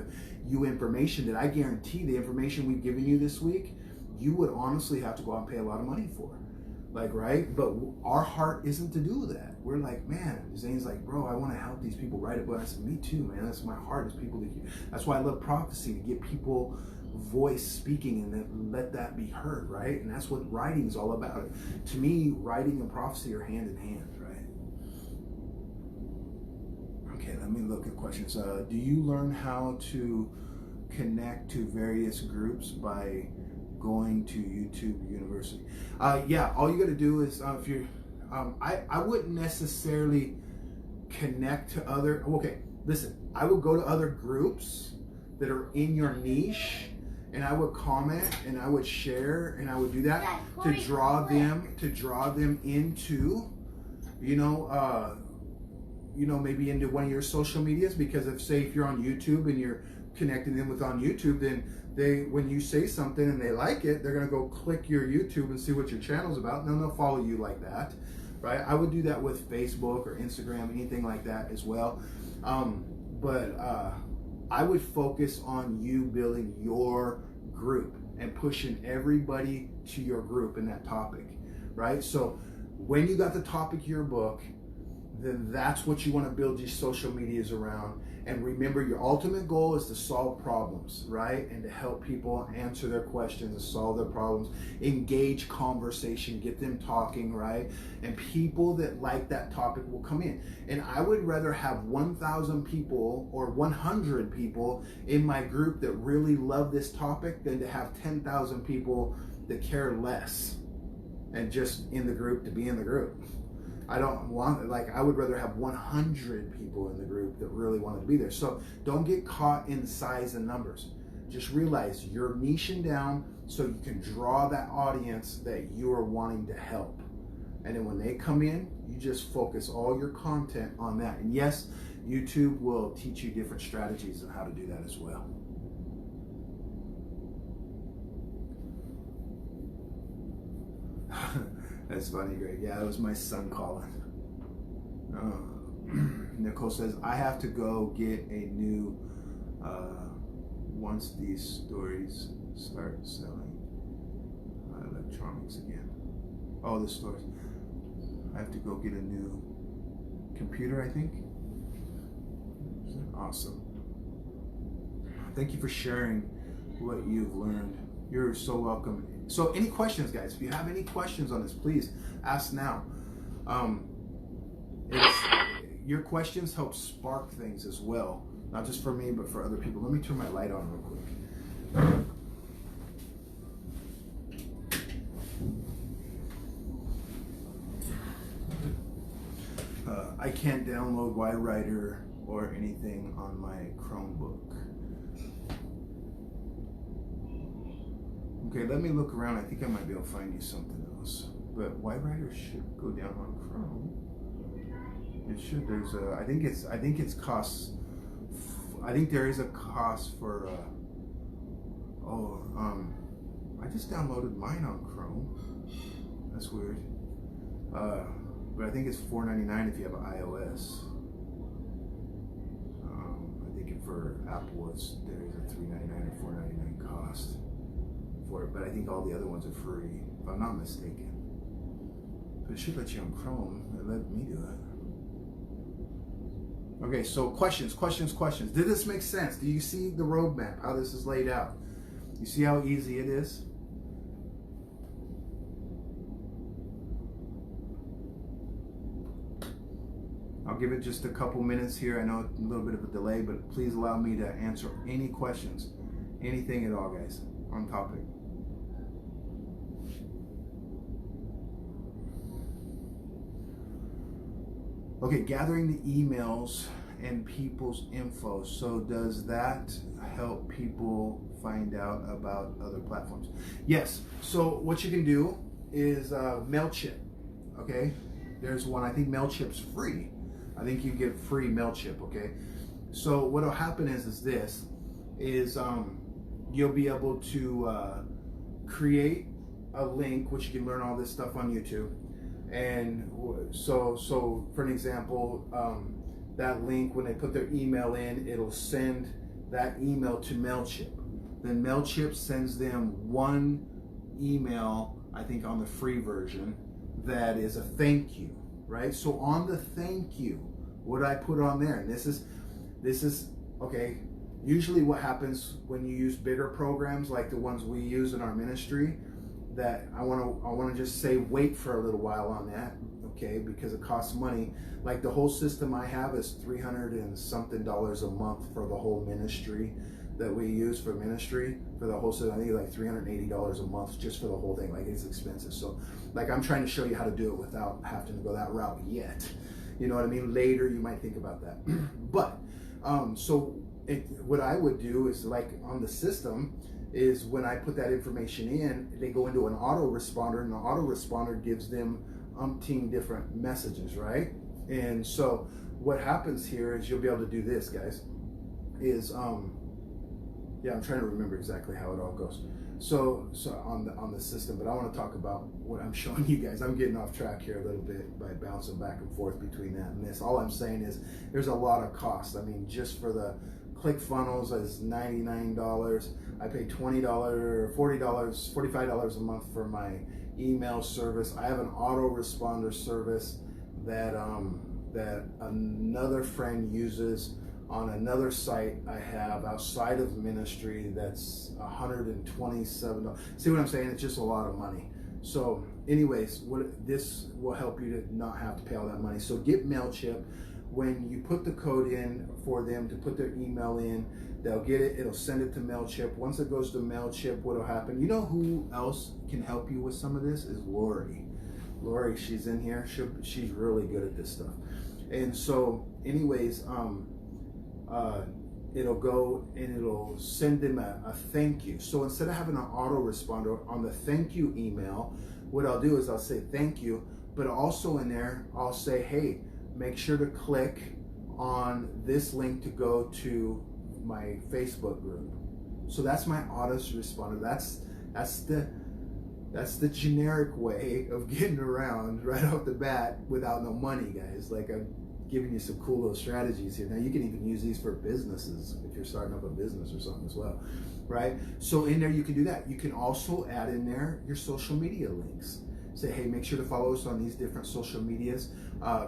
you information that I guarantee the information we've given you this week, you would honestly have to go out and pay a lot of money for. Like, right? But our heart isn't to do that. We're like, man, Zane's like, bro, I want to help these people write a book. I said, me too, man. That's my heart, is people to hear. That's why I love prophecy, to get people voice speaking and then let that be heard, right? And that's what writing is all about. To me, writing and prophecy are hand in hand, right? Okay, let me look at questions. Do you learn how to connect to various groups by going to YouTube University? Yeah, all you got to do is if you're I wouldn't necessarily connect to other, okay, listen, I would go to other groups that are in your niche, and I would comment and I would share and I would do that to draw them into, maybe into one of your social medias. Because if you're on YouTube and you're connecting them with on YouTube, then when you say something and they like it, they're going to go click your YouTube and see what your channel's about, and then they'll follow you like that, right? I would do that with Facebook or Instagram, anything like that as well. I would focus on you building your group and pushing everybody to your group in that topic, right? So when you got the topic of your book, then that's what you want to build your social medias around. And remember, your ultimate goal is to solve problems, right? And to help people answer their questions and solve their problems, engage conversation, get them talking, right? And people that like that topic will come in. And I would rather have 1,000 people or 100 people in my group that really love this topic than to have 10,000 people that care less and just in the group to be in the group. I don't want, I would rather have 100 people in the group that really wanted to be there. So don't get caught in size and numbers. Just realize you're niching down so you can draw that audience that you are wanting to help. And then when they come in, you just focus all your content on that. And yes, YouTube will teach you different strategies on how to do that as well. That's funny, Greg. Yeah, that was my son calling. Nicole says, I have to go get a new, once these stories start selling electronics again. Oh, the stores. I have to go get a new computer, I think. Awesome. Thank you for sharing what you've learned. You're so welcome. So any questions, guys? If you have any questions on this, please ask now. Your questions help spark things as well, not just for me, but for other people. Let me turn my light on real quick. I can't download YWriter or anything on my Chromebook. Okay, let me look around. I think I might be able to find you something else. But YWriter should go down on Chrome. It should. There's a. I think it's costs. I think there is a cost for. I just downloaded mine on Chrome. That's weird. But I think it's $4.99 if you have an iOS. I think for Apple, there is a $3.99 or $4.99 cost for it. But I think all the other ones are free, if I'm not mistaken. But it should let you on Chrome. It let me do it. Okay, so questions. Did this make sense? Do you see the roadmap, how this is laid out? You see how easy it is? I'll give it just a couple minutes here. I know a little bit of a delay, but please allow me to answer any questions, anything at all, guys, on topic. Okay, gathering the emails and people's info. So does that help people find out about other platforms? Yes. So what you can do is MailChimp. Okay, there's one. I think MailChimp's free. I think you get free MailChimp. Okay, so what'll happen is you'll be able to create a link, which you can learn all this stuff on YouTube. And so for an example, that link, when they put their email in, it'll send that email to MailChimp. Then MailChimp sends them one email, I think on the free version, that is a thank you, right? So on the thank you, what I put on there, and this is okay, usually what happens when you use bigger programs like the ones we use in our ministry, that I want to just say wait for a little while on that, okay, because it costs money. Like the whole system I have is $300 and something a month for the whole ministry that we use for ministry, for the whole system. I think it's like $380 a month just for the whole thing. Like, it's expensive. So like, I'm trying to show you how to do it without having to go that route yet. You know what I mean? Later you might think about that. But what I would do is, like, on the system, is when I put that information in, they go into an autoresponder, and the autoresponder gives them umpteen different messages, right? And so what happens here is you'll be able to do this, guys, is yeah, I'm trying to remember exactly how it all goes. So on the system, but I want to talk about what I'm showing you guys. I'm getting off track here a little bit by bouncing back and forth between that and this. All I'm saying is there's a lot of cost. I mean, just for the ClickFunnels is $99. I pay $20 or $40, $45 a month for my email service. I have an autoresponder service that that another friend uses on another site I have outside of ministry. That's $127. See what I'm saying? It's just a lot of money. So anyways, this will help you to not have to pay all that money. So get MailChimp. When you put the code in for them to put their email in, they'll get it, it'll send it to MailChimp. Once it goes to MailChimp, what'll happen, you know who else can help you with some of this is Lori. Lori, she's in here. She's really good at this stuff. And so anyways, it'll go and it'll send them a thank you. So instead of having an autoresponder on the thank you email, what I'll do is I'll say thank you, but also in there, I'll say, hey, make sure to click on this link to go to my Facebook group. So that's my autoresponder. That's the generic way of getting around right off the bat without no money, guys. Like, I'm giving you some cool little strategies here. Now you can even use these for businesses if you're starting up a business or something as well, right? So in there you can do that. You can also add in there your social media links. Say, hey, make sure to follow us on these different social medias.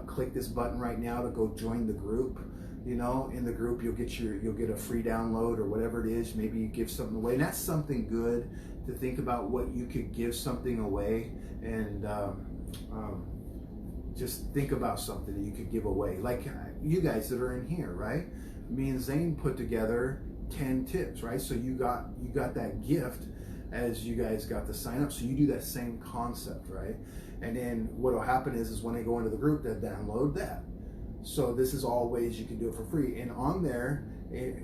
Click this button right now to go join the group. You know, in the group you'll get a free download or whatever it is. Maybe you give something away, and that's something good to think about, what you could give something away. And just think about something that you could give away. Like you guys that are in here, right? Me and Zane put together 10 tips, right? So you got that gift as you guys got to sign up. So you do that same concept, right? And then what will happen is when they go into the group, they'll download that. So this is all ways you can do it for free. And on there,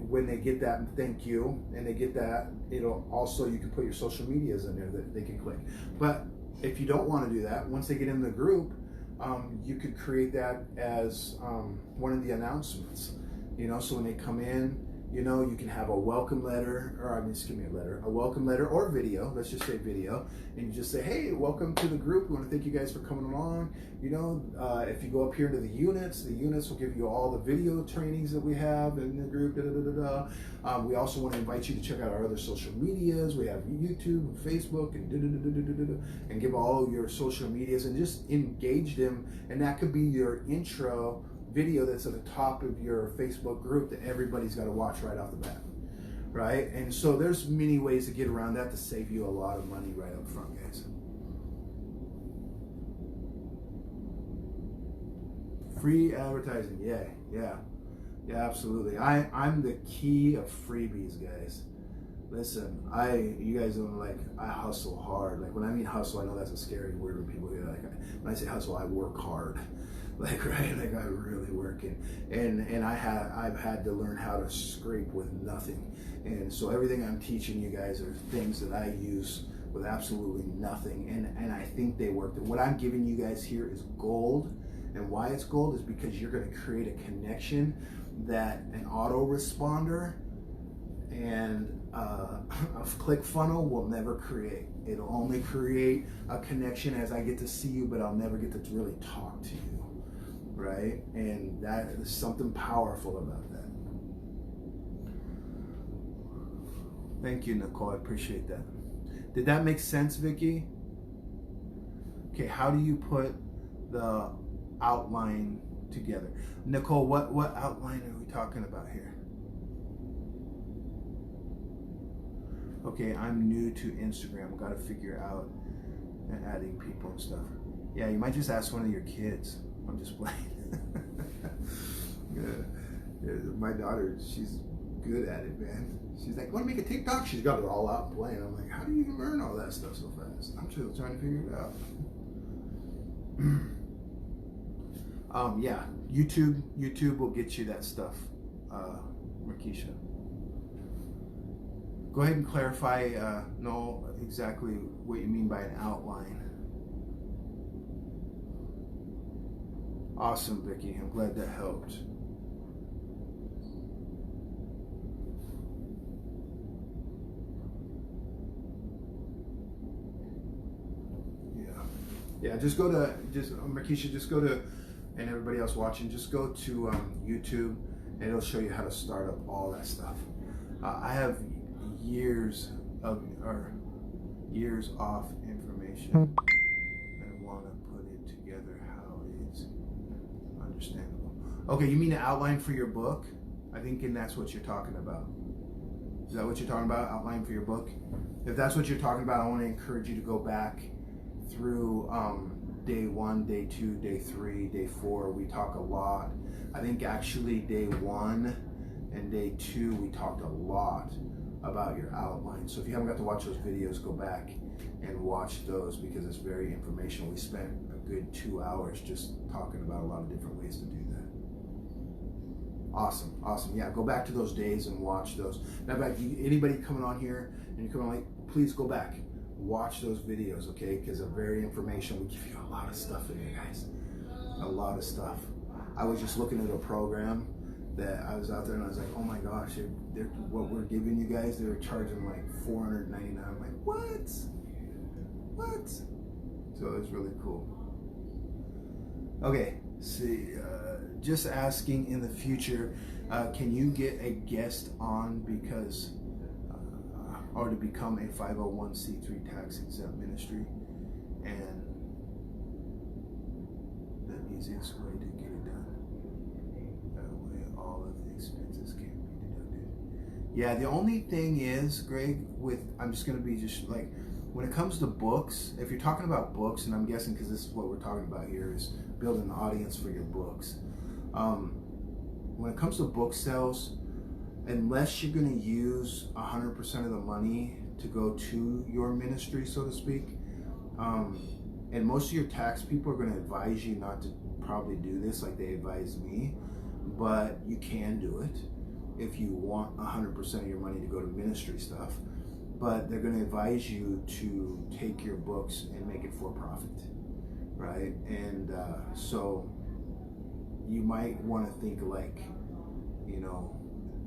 when they get that thank you and they get that, it'll also, you can put your social medias in there that they can click. But if you don't want to do that, once they get in the group, you could create that as one of the announcements. You know, so when they come in, you know, you can have a welcome letter, or a welcome letter or video, let's just say video, and you just say, hey, welcome to the group. We want to thank you guys for coming along. You know, if you go up here to the units will give you all the video trainings that we have in the group, we also want to invite you to check out our other social medias. We have YouTube and Facebook and give all your social medias and just engage them, and that could be your intro video that's at the top of your Facebook group that everybody's got to watch right off the bat, right? And so there's many ways to get around that to save you a lot of money right up front, guys. Free advertising, yeah, absolutely. I'm the key of freebies, guys. Listen, you guys don't, like, I hustle hard. Like, when I mean hustle, I know that's a scary word when people hear that. Like, when I say hustle, I work hard. Like, right, like I really work, and I've had to learn how to scrape with nothing. And so everything I'm teaching you guys are things that I use with absolutely nothing, and I think they work. What I'm giving you guys here is gold, and why it's gold is because you're going to create a connection that an autoresponder and a ClickFunnels will never create. It'll only create a connection as I get to see you, but I'll never get to really talk to you, right? And that is something powerful about that. Thank you, Nicole. I appreciate that. Did that make sense, Vicky? Okay, how do you put the outline together? Nicole, what outline are we talking about here? Okay, I'm new to Instagram. Got to figure out adding people and stuff. Yeah, you might just ask one of your kids. I'm just playing. Yeah, my daughter, she's good at it, man. She's like, want to make a TikTok? She's got it all out and playing. I'm like, how do you learn all that stuff so fast? I'm still trying to figure it out. Yeah, YouTube will get you that stuff, Markeisha. Go ahead and clarify, know exactly what you mean by an outline. Awesome, Vicky. I'm glad that helped. Yeah, just go to, Markeisha, just go to, and everybody else watching, just go to YouTube, and it'll show you how to start up all that stuff. I have years off information and want to put it together how it's understandable. Okay, you mean an outline for your book? I think, and that's what you're talking about. Is that what you're talking about? Outline for your book? If that's what you're talking about, I want to encourage you to go back through day 1, day 2, day 3, day 4. We talk a lot. I think actually day 1 and day 2 we talked a lot about your outline. So if you haven't got to watch those videos, go back and watch those because it's very informational. We spent a good 2 hours just talking about a lot of different ways to do that. Awesome. Yeah, go back to those days and watch those. Now, anybody coming on here and you're coming on, please go back. Watch those videos, okay? Because they're very informational. We give you a lot of stuff in here, guys. A lot of stuff. I was just looking at a program that I was out there and I was like, oh my gosh, what we're giving you guys, they were charging like $499. I'm like, what? So it was really cool. Okay, see, just asking in the future, can you get a guest on because, or to become a 501c3 tax exempt ministry? And the easiest way to get it done. That way all of the expenses can be deducted. Yeah, the only thing is, Greg, I'm just going to be just like, when it comes to books, if you're talking about books, and I'm guessing because this is what we're talking about here, is building an audience for your books. When it comes to book sales, unless you're going to use 100% of the money to go to your ministry, so to speak, and most of your tax people are going to advise you not to probably do this like they advise me, but you can do it if you want 100% of your money to go to ministry stuff. But they're going to advise you to take your books and make it for profit, right? And so you might want to think like, you know,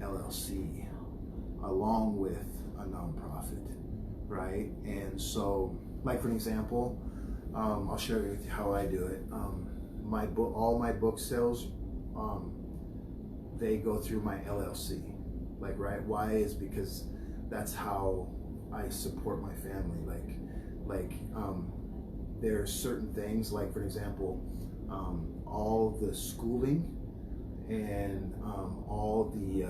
LLC along with a nonprofit, right? And so, like for an example, I'll show you how I do it. All my book sales, they go through my LLC. Like, right? Why? Is because that's how I support my family. There are certain things, like for example, all the schooling and all the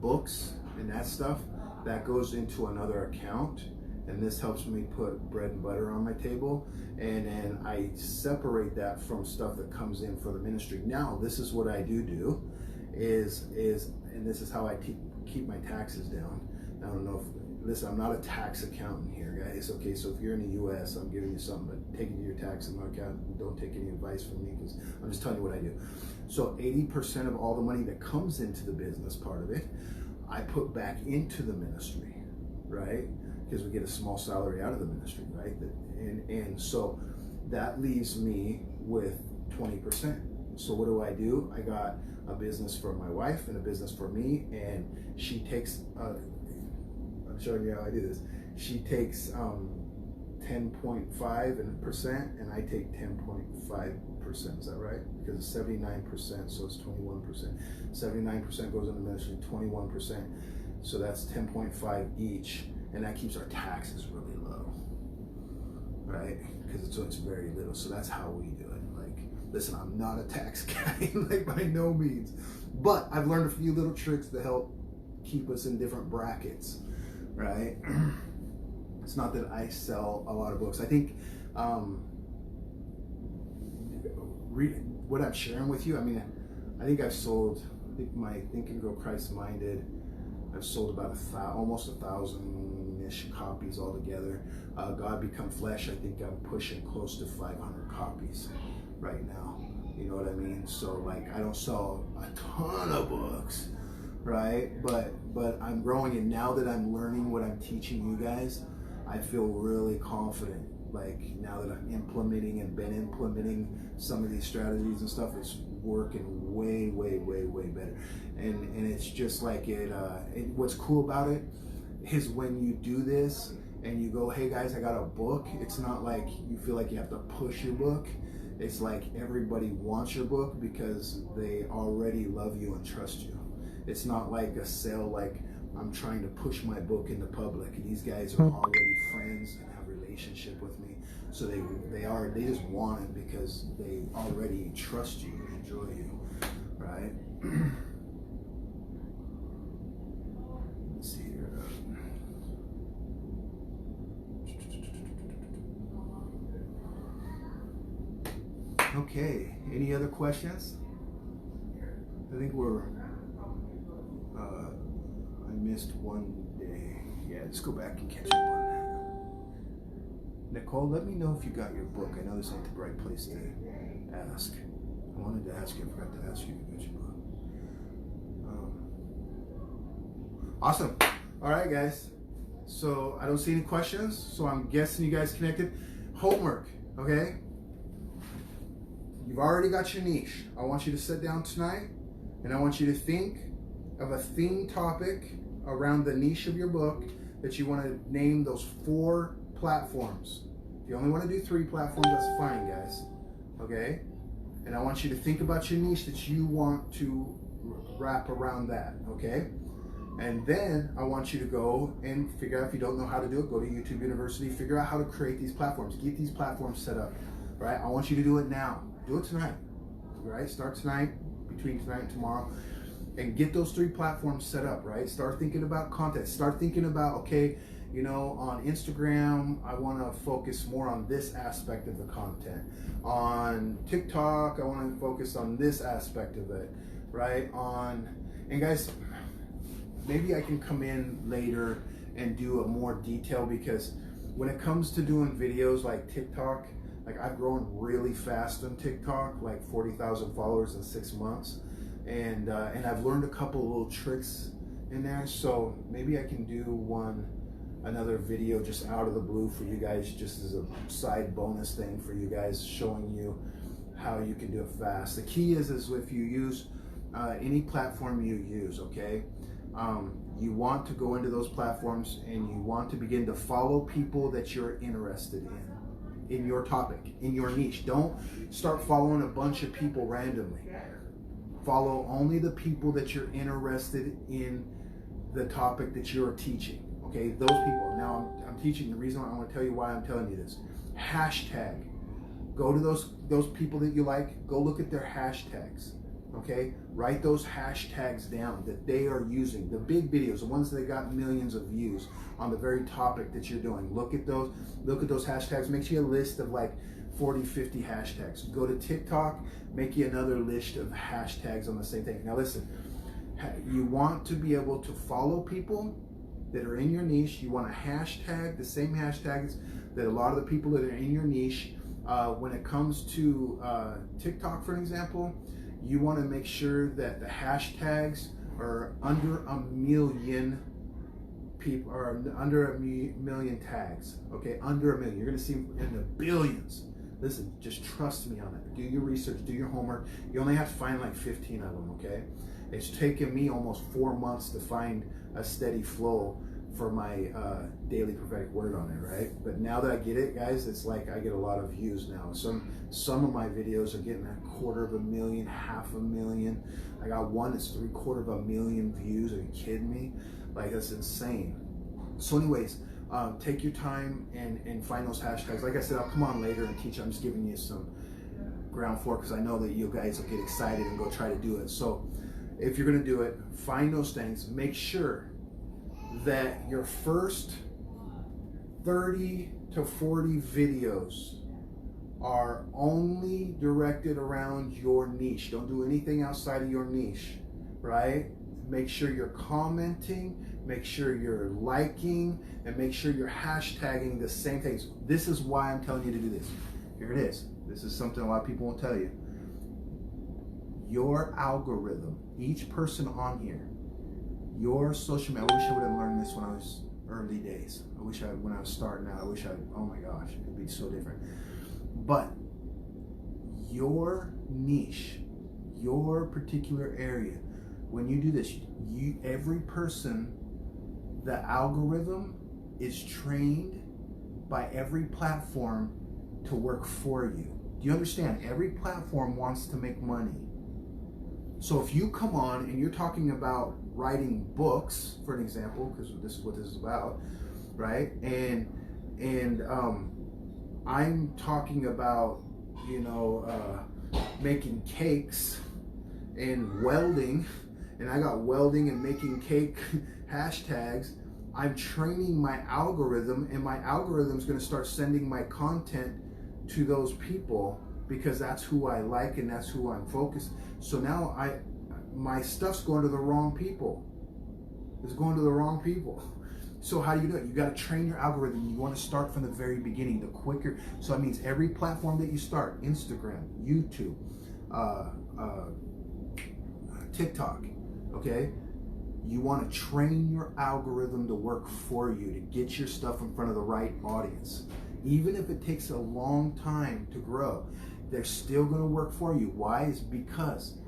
books and that stuff, that goes into another account, and this helps me put bread and butter on my table, and then I separate that from stuff that comes in for the ministry. Now, this is what I do is and this is how I keep my taxes down. I don't know if, listen, I'm not a tax accountant here, guys. Okay, so if you're in the U.S., I'm giving you something, but take it to your tax accountant. Don't take any advice from me because I'm just telling you what I do. So 80% of all the money that comes into the business part of it, I put back into the ministry, right? Because we get a small salary out of the ministry, right? And so that leaves me with 20%. So what do? I got a business for my wife and a business for me, and she takes, I'm showing you how I do this. She takes 10.5% and I take 10.5%. Is that right? Because it's 79%, so it's 21%. 79% goes into ministry, 21%. So that's 10.5 each, and that keeps our taxes really low, right? Because it's very little. So that's how we do it. Like, listen, I'm not a tax guy, like by no means, but I've learned a few little tricks to help keep us in different brackets, right? It's not that I sell a lot of books. I think what I'm sharing with you, I mean, I think I've sold, I think my Think and Grow Christ Minded, I've sold about almost 1,000-ish copies altogether. God Become Flesh, I think I'm pushing close to 500 copies right now. You know what I mean? So like, I don't sell a ton of books, right? But I'm growing, and now that I'm learning what I'm teaching you guys, I feel really confident. Like, now that I'm implementing and been implementing some of these strategies and stuff, it's working way better. And it's just like what's cool about it is when you do this and you go, hey guys, I got a book, it's not like you feel like you have to push your book. It's like everybody wants your book because they already love you and trust you. It's not like a sale, like I'm trying to push my book into public. These guys are already friends and have a relationship with me. So they just want it because they already trust you and enjoy you, right? Let's see here. Okay, any other questions? I think I missed one day. Yeah, let's go back and catch up on that. Nicole, let me know if you got your book. I know this ain't the right place to ask. I wanted to ask you, I forgot to ask you if you got your book. Awesome. All right, guys. So I don't see any questions, so I'm guessing you guys connected. Homework, okay? You've already got your niche. I want you to sit down tonight And I want you to think of a theme topic around the niche of your book that you want to name those 4 platforms. If you only want to do 3 platforms, that's fine, guys. Okay? And I want you to think about your niche that you want to wrap around that. Okay? And then I want you to go and figure out, if you don't know how to do it, go to YouTube University, figure out how to create these platforms. Get these platforms set up. Right? I want you to do it now. Do it tonight. Right? Start tonight, between tonight and tomorrow. And get those 3 platforms set up, right? Start thinking about content. Start thinking about, okay, you know, on Instagram, I want to focus more on this aspect of the content. On TikTok, I want to focus on this aspect of it, right? And guys, maybe I can come in later and do a more detail, because when it comes to doing videos like TikTok, like I've grown really fast on TikTok, like 40,000 followers in 6 months. And I've learned a couple little tricks in there, so maybe I can do another video just out of the blue for you guys, just as a side bonus thing for you guys, showing you how you can do it fast. The key is if you use any platform you use, okay, you want to go into those platforms and you want to begin to follow people that you're interested in your topic, in your niche. Don't start following a bunch of people randomly. Follow only the people that you're interested in the topic that you're teaching. Okay, those people. Now I'm teaching. The reason I want to tell you why I'm telling you this. Hashtag. Go to those people that you like. Go look at their hashtags. Okay, write those hashtags down that they are using. The big videos, the ones that got millions of views on the very topic that you're doing. Look at those. Look at those hashtags. Make you a list of like 40, 50 hashtags. Go to TikTok, make you another list of hashtags on the same thing. Now listen, you want to be able to follow people that are in your niche. You want to hashtag the same hashtags that a lot of the people that are in your niche. When it comes to TikTok, for example, you want to make sure that the hashtags are under 1 million people, or under 1 million tags. Okay, under 1 million. You're going to see in the billions. Listen, just trust me on it. Do your research, do your homework. You only have to find like 15 of them, okay? It's taken me almost 4 months to find a steady flow for my daily prophetic word on it, right? But now that I get it, guys, it's like I get a lot of views now. Some of my videos are getting 250,000, 500,000. I got one that's 750,000 views. Are you kidding me? Like, that's insane. So anyways, take your time and find those hashtags. Like I said, I'll come on later and teach. I'm just giving you some ground floor because I know that you guys will get excited and go try to do it. So if you're going to do it, find those things. Make sure that your first 30 to 40 videos are only directed around your niche. Don't do anything outside of your niche, right? Make sure you're commenting, make sure you're liking, and make sure you're hashtagging the same things. This is why I'm telling you to do this. Here it is. This is something a lot of people won't tell you. Your algorithm, each person on here, your social media. I wish I would have learned this when I was early days. When I was starting out, oh my gosh, it would be so different. But your niche, your particular area, when you do this, every person, the algorithm is trained by every platform to work for you. Do you understand? Every platform wants to make money. So if you come on and you're talking about writing books, for an example, because this is what this is about, right? And I'm talking about, making cakes and welding, and I got welding and making cake hashtags. I'm training my algorithm, and my algorithm is going to start sending my content to those people because that's who I like and that's who I'm focused. So now my stuff's going to the wrong people. It's going to the wrong people. So how do you do it? You got to train your algorithm. You want to start from the very beginning. The quicker, so that means every platform that you start, Instagram, YouTube, TikTok, okay? You want to train your algorithm to work for you, to get your stuff in front of the right audience. Even if it takes a long time to grow, they're still going to work for you. Why? Is because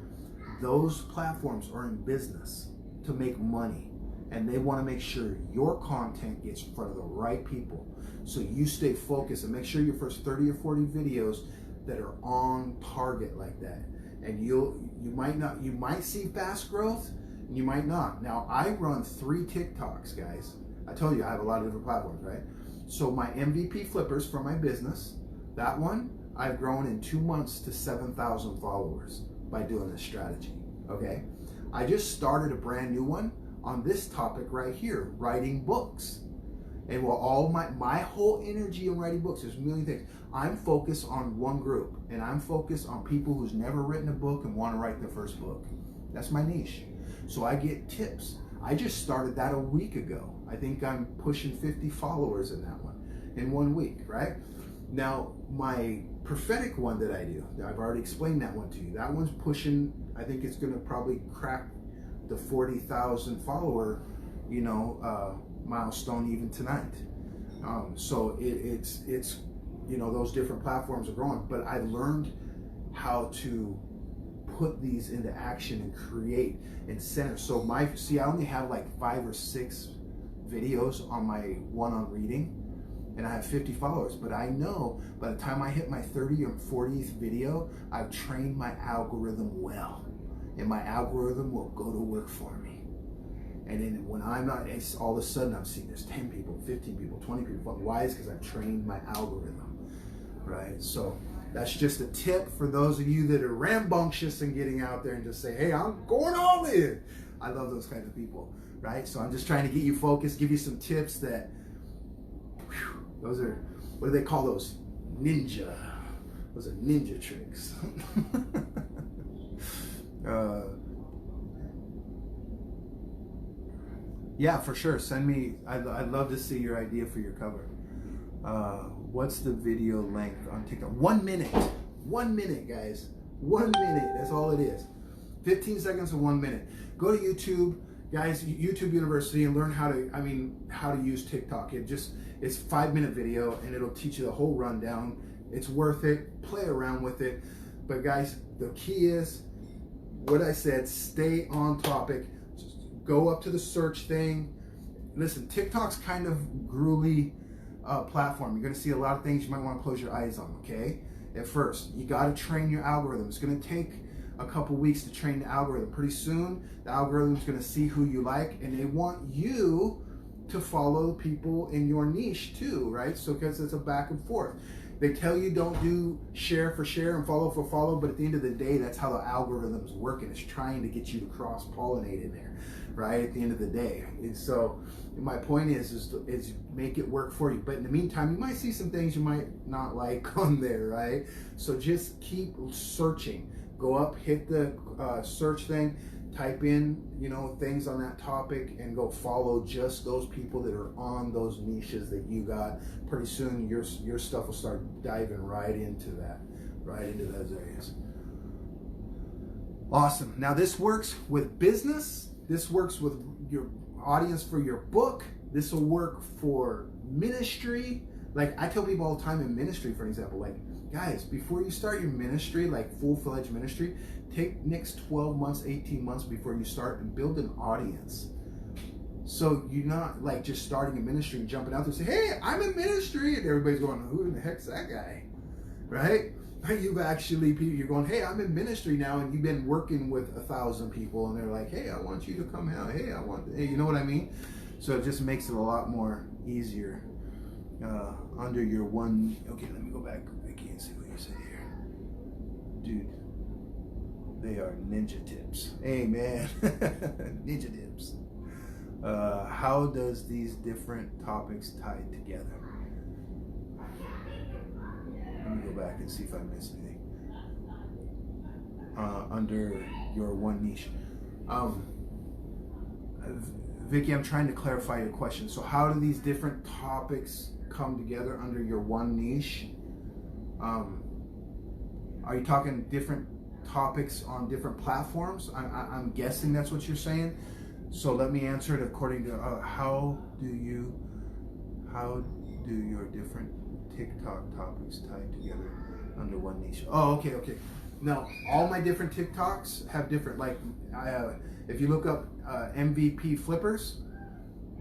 those platforms are in business to make money, and they want to make sure your content gets in front of the right people. So you stay focused and make sure your first 30 or 40 videos that are on target like that. And you might see fast growth, and you might not. Now, I run 3 TikToks, guys. I told you I have a lot of different platforms, right? So my MVP flippers for my business, that one, I've grown in 2 months to 7,000 followers by doing this strategy, okay? I just started a brand new one on this topic right here, writing books. And well, all my whole energy in writing books, there's a million things. I'm focused on one group, and I'm focused on people who's never written a book and want to write their first book. That's my niche. So I get tips. I just started that a week ago. I think I'm pushing 50 followers in that one in 1 week, right? Now, my prophetic one that I do, I've already explained that one to you. That one's pushing, I think it's going to probably crack the 40,000 follower, milestone even tonight. So it's those different platforms are growing, but I learned how to put these into action and create and center. So I only have like 5 or 6 videos on my one on reading, and I have 50 followers, but I know by the time I hit my 30 or 40th video, I've trained my algorithm well, and my algorithm will go to work for me. And then when I'm not, it's all of a sudden I'm seeing there's 10 people, 15 people, 20 people. Why? Is because I've trained my algorithm, right? So that's just a tip for those of you that are rambunctious and getting out there and just say, hey, I'm going all in. I love those kinds of people, right? So I'm just trying to get you focused, give you some tips that, those are, what do they call those? Ninja. Those are ninja tricks. Yeah, for sure. Send me, I'd love to see your idea for your cover. What's the video length on TikTok? 1 minute. 1 minute, guys. 1 minute. That's all it is. 15 seconds to 1 minute. Go to YouTube, guys, YouTube University, and learn how to use TikTok. It's 5-minute video, and it'll teach you the whole rundown. It's worth it. Play around with it. But guys, the key is what I said, stay on topic. Just go up to the search thing. Listen, TikTok's kind of gruely platform. You're going to see a lot of things you might want to close your eyes on, okay? At first, you got to train your algorithm. It's going to take a couple weeks to train the algorithm. Pretty soon, the algorithm's going to see who you like, and they want you to follow people in your niche too, right? So because it's a back and forth. They tell you don't do share for share and follow for follow, but at the end of the day, that's how the algorithm's working. It's trying to get you to cross-pollinate in there, right? At the end of the day. And so my point is make it work for you. But in the meantime, you might see some things you might not like on there, right? So just keep searching. Go up, hit the search thing, type in, things on that topic, and go follow just those people that are on those niches that you got. Pretty soon your stuff will start diving right into those areas. Awesome. Now this works with business. This works with your audience for your book. This will work for ministry. Like I tell people all the time in ministry, for example, like, guys, before you start your ministry, like full-fledged ministry, take next 12 months, 18 months before you start and build an audience. So you're not like just starting a ministry and jumping out there and say, hey, I'm in ministry. And everybody's going, who in the heck's that guy? Right? You're going, hey, I'm in ministry now. And you've been working with 1,000 people. And they're like, hey, I want you to come out. Hey, you know what I mean? So it just makes it a lot more easier under your one. Okay, let me go back. I can't see what you said here. Dude, they are ninja tips. Hey, man. Ninja tips. How does these different topics tie together? Let me go back and see if I missed anything. Under your one niche. Vicky, I'm trying to clarify your question. So how do these different topics come together under your one niche? Are you talking different topics on different platforms? I'm guessing that's what you're saying. So let me answer it according to how do your different TikTok topics tie together under one niche? Oh, okay. Now, all my different TikToks have different, like, if you look up MVP Flippers,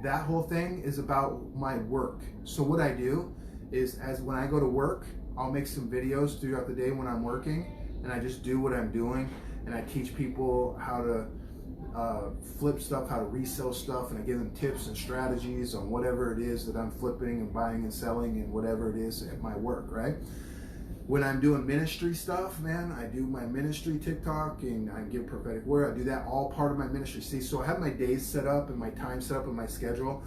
that whole thing is about my work. So what I do is, when I go to work, I'll make some videos throughout the day when I'm working, and I just do what I'm doing, and I teach people how to flip stuff, how to resell stuff, and I give them tips and strategies on whatever it is that I'm flipping and buying and selling and whatever it is at my work, right? When I'm doing ministry stuff, man, I do my ministry TikTok and I give prophetic word. I do that all part of my ministry. See, so I have my days set up and my time set up in my schedule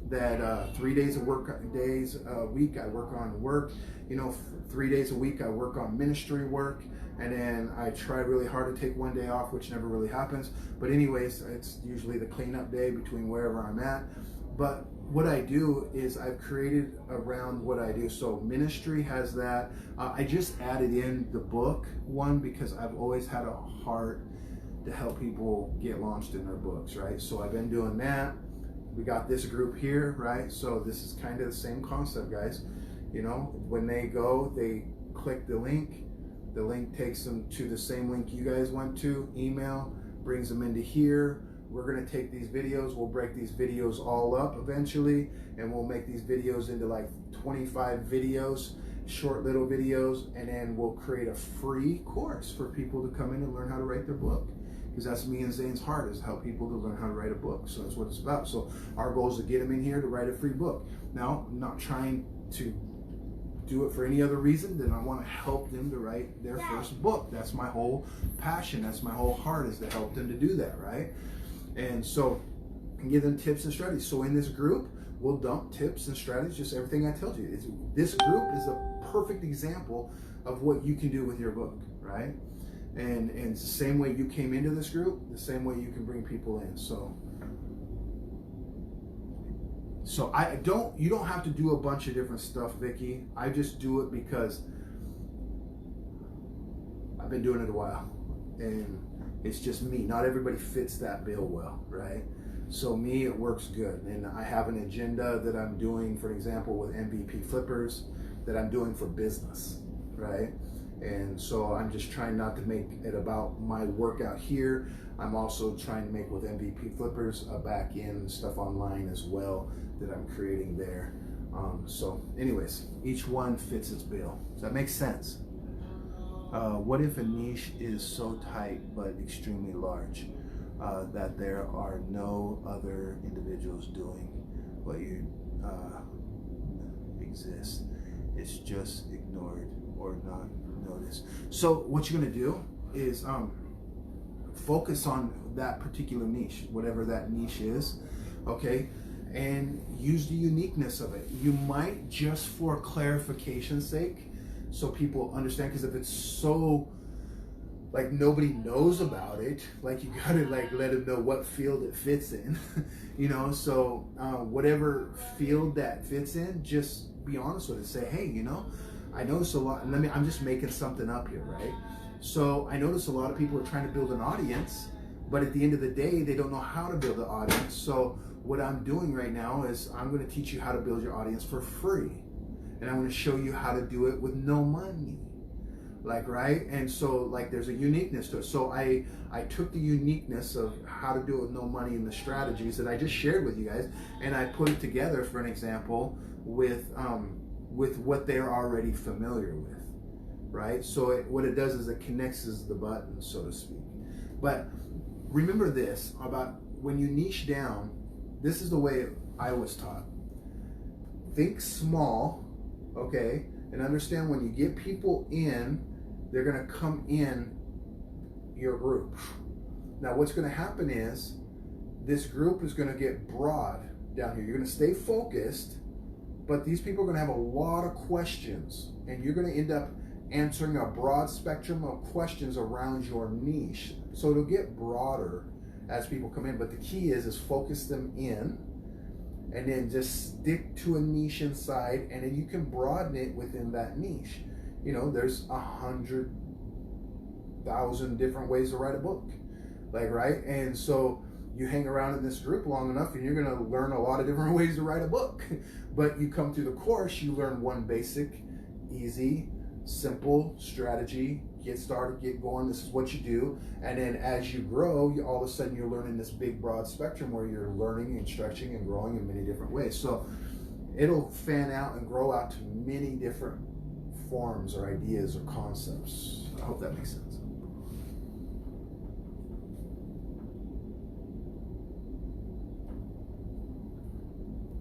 that 3 days a week I work on work. 3 days a week I work on ministry work, and then I try really hard to take one day off, which never really happens. But anyways, it's usually the cleanup day between wherever I'm at. But what I do is I've created around what I do. So ministry has that. I just added in the book one because I've always had a heart to help people get launched in their books, right? So I've been doing that. We got this group here, right? So this is kind of the same concept, guys. When they go, they click the link takes them to the same link you guys went to, email, brings them into here. We're going to take these videos, we'll break these videos all up eventually, and we'll make these videos into like 25 videos, short little videos, and then we'll create a free course for people to come in and learn how to write their book. Because that's me and Zane's heart, is help people to learn how to write a book. So that's what it's about. So our goal is to get them in here to write a free book. Now, I'm not trying to do it for any other reason than I want to help them to write their first book. That's my whole passion. That's my whole heart, is to help them to do that, right? And so I can give them tips and strategies. So in this group, we'll dump tips and strategies, just everything I told you. This group is a perfect example of what you can do with your book, right? And it's the same way you came into this group, the same way you can bring people in. So you don't have to do a bunch of different stuff, Vicky. I just do it because I've been doing it a while, and it's just me. Not everybody fits that bill well, right? So me, it works good. And I have an agenda that I'm doing, for example, with MVP Flippers, that I'm doing for business, right? And so I'm just trying not to make it about my work out here. I'm also trying to make with MVP Flippers a back end stuff online as well that I'm creating there. So anyways, each one fits its bill. Does that make sense? What if a niche is so tight but extremely large that there are no other individuals doing what you exist? It's just ignored or not noticed. So what you're gonna do is focus on that particular niche, whatever that niche is, okay? And use the uniqueness of it. You might, just for clarification's sake, so people understand, because if it's so like nobody knows about it, like you gotta like let them know what field it fits in, so whatever field that fits in, just be honest with it. Say, hey, I notice a lot, and I'm just making something up here, right? So I notice a lot of people are trying to build an audience, but at the end of the day, they don't know how to build an audience. So what I'm doing right now is I'm going to teach you how to build your audience for free. And I'm going to show you how to do it with no money. Right? And so there's a uniqueness to it. So I took the uniqueness of how to do it with no money and the strategies that I just shared with you guys, and I put it together, for an example, with what they're already familiar with. Right? So what it does is it connects the buttons, so to speak. But remember this about when you niche down, this is the way I was taught. Think small, okay? And understand when you get people in, they're going to come in your group. Now what's going to happen is this group is going to get broad down here. You're going to stay focused, but these people are going to have a lot of questions, and you're going to end up answering a broad spectrum of questions around your niche. So it'll get broader as people come in, but the key is focus them in, and then just stick to a niche inside, and then you can broaden it within that niche. There's 100,000 different ways to write a book, right? And so you hang around in this group long enough, and you're going to learn a lot of different ways to write a book. But you come through the course, you learn one basic, easy, simple strategy get started, get going. This is what you do. And then as you grow, all of a sudden you're learning this big, broad spectrum where you're learning and stretching and growing in many different ways. So it'll fan out and grow out to many different forms or ideas or concepts. I hope that makes sense.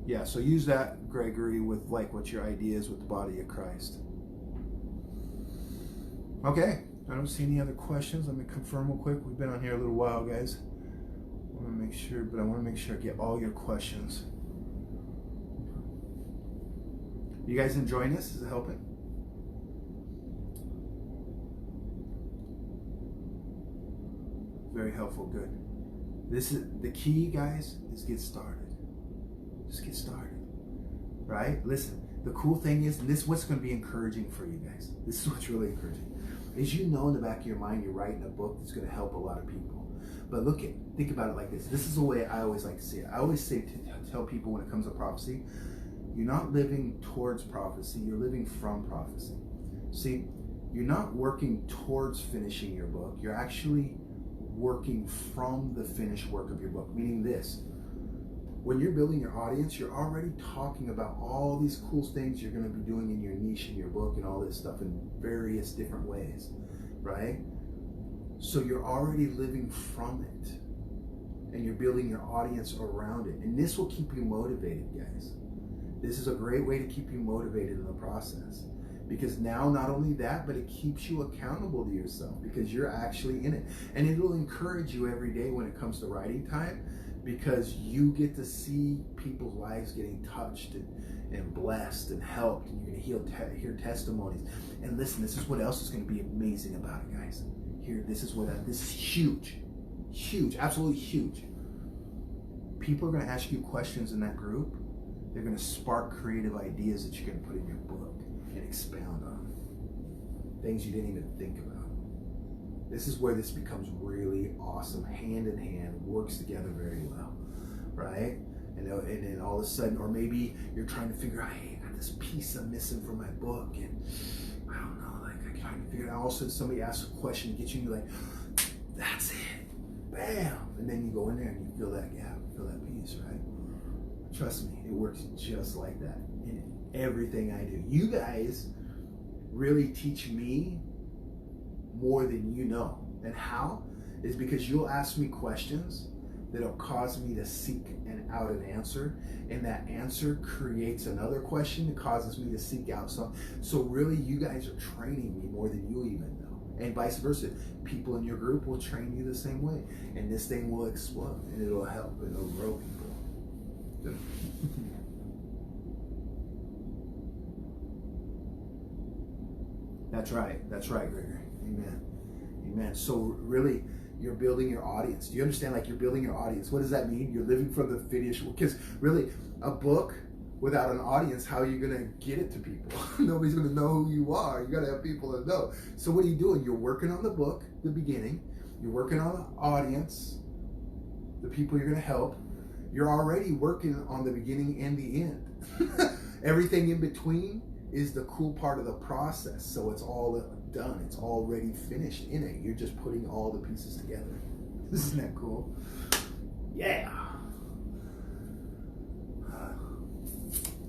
Yeah, so use that, Gregory, with like what your idea is with the body of Christ. Okay, I don't see any other questions. Let me confirm real quick. We've been on here a little while, guys. I want to make sure, but I want to make sure I get all your questions. You guys enjoying this? Is it helping? Very helpful, good. This is the key, guys, is get started. Just get started, right? Listen, the cool thing is, and this is what's going to be encouraging for you guys. This is what's really encouraging. Is you know in the back of your mind you're writing a book that's going to help a lot of people. But think about it like this. This is the way I always like to see it. I always say to tell people when it comes to prophecy, you're not living towards prophecy, you're living from prophecy. See, you're not working towards finishing your book, you're actually working from the finished work of your book, meaning this. When you're building your audience, you're already talking about all these cool things you're going to be doing in your niche in your book and all this stuff in various different ways, right? So you're already living from it and you're building your audience around it. And this will keep you motivated, guys. This is a great way to keep you motivated in the process. Because now, not only that, but it keeps you accountable to yourself because you're actually in it. And it'll encourage you every day when it comes to writing time, because you get to see people's lives getting touched and blessed and helped, and you're going to hear testimonies. And listen, this is what else is going to be amazing about it, guys. Here, this is huge, absolutely huge. People are going to ask you questions in that group. They're going to spark creative ideas that you're going to put in your book and expound on. Things you didn't even think about. This is where this becomes really awesome, hand in hand, works together very well, right? And then all of a sudden, or maybe you're trying to figure out, hey, I got this piece I'm missing from my book, and I don't know, like I'm trying to figure it out. All of a sudden, somebody asks a question to get you, and you're like, that's it, bam! And then you go in there and you fill that gap, fill that piece, right? Trust me, it works just like that in everything I do. You guys really teach me more than you know. And how? Is because you'll ask me questions that'll cause me to seek out an answer, and that answer creates another question that causes me to seek out some. So really, you guys are training me more than you even know, and vice versa. People in your group will train you the same way, and this thing will explode, and it'll help, and it'll grow people. That's right, Gregory. Amen. So really, you're building your audience. Do you understand? Like, you're building your audience. What does that mean? You're living from the finished. Because really, a book without an audience, how are you going to get it to people? Nobody's going to know who you are. You got to have people that know. So what are you doing? You're working on the book, the beginning. You're working on the audience, the people you're going to help. You're already working on the beginning and the end. Everything in between is the cool part of the process. So it's all done. It's already finished in it. You're just putting all the pieces together. Isn't that cool? Yeah.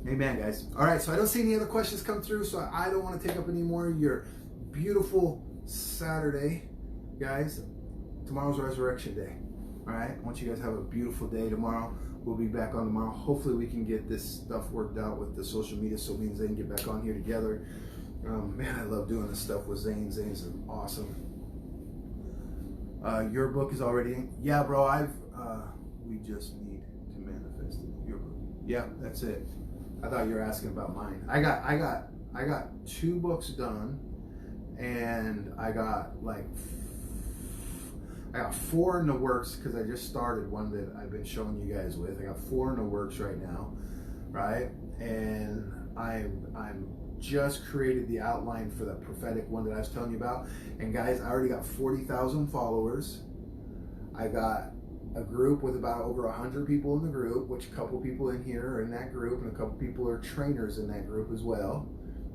Amen, guys. All right, so I don't see any other questions come through, so I don't want to take up any more of your beautiful Saturday, guys. Tomorrow's Resurrection Day. All right, I want you guys to have a beautiful day tomorrow. We'll be back on tomorrow. Hopefully we can get this stuff worked out with the social media so me and Zane get back on here together. Man, I love doing this stuff with Zane. Zane's awesome. Your book is already in. Yeah, bro, we just need to manifest it. Your book. Yeah, that's it. I thought you were asking about mine. I got 2 books done, and I got 4 in the works because I just started one that I've been showing you guys with. I got 4 in the works right now, right? And I'm just created the outline for the prophetic one that I was telling you about. And guys, I already got 40,000 followers. I got a group with about over 100 people in the group, which a couple people in here are in that group, and a couple people are trainers in that group as well.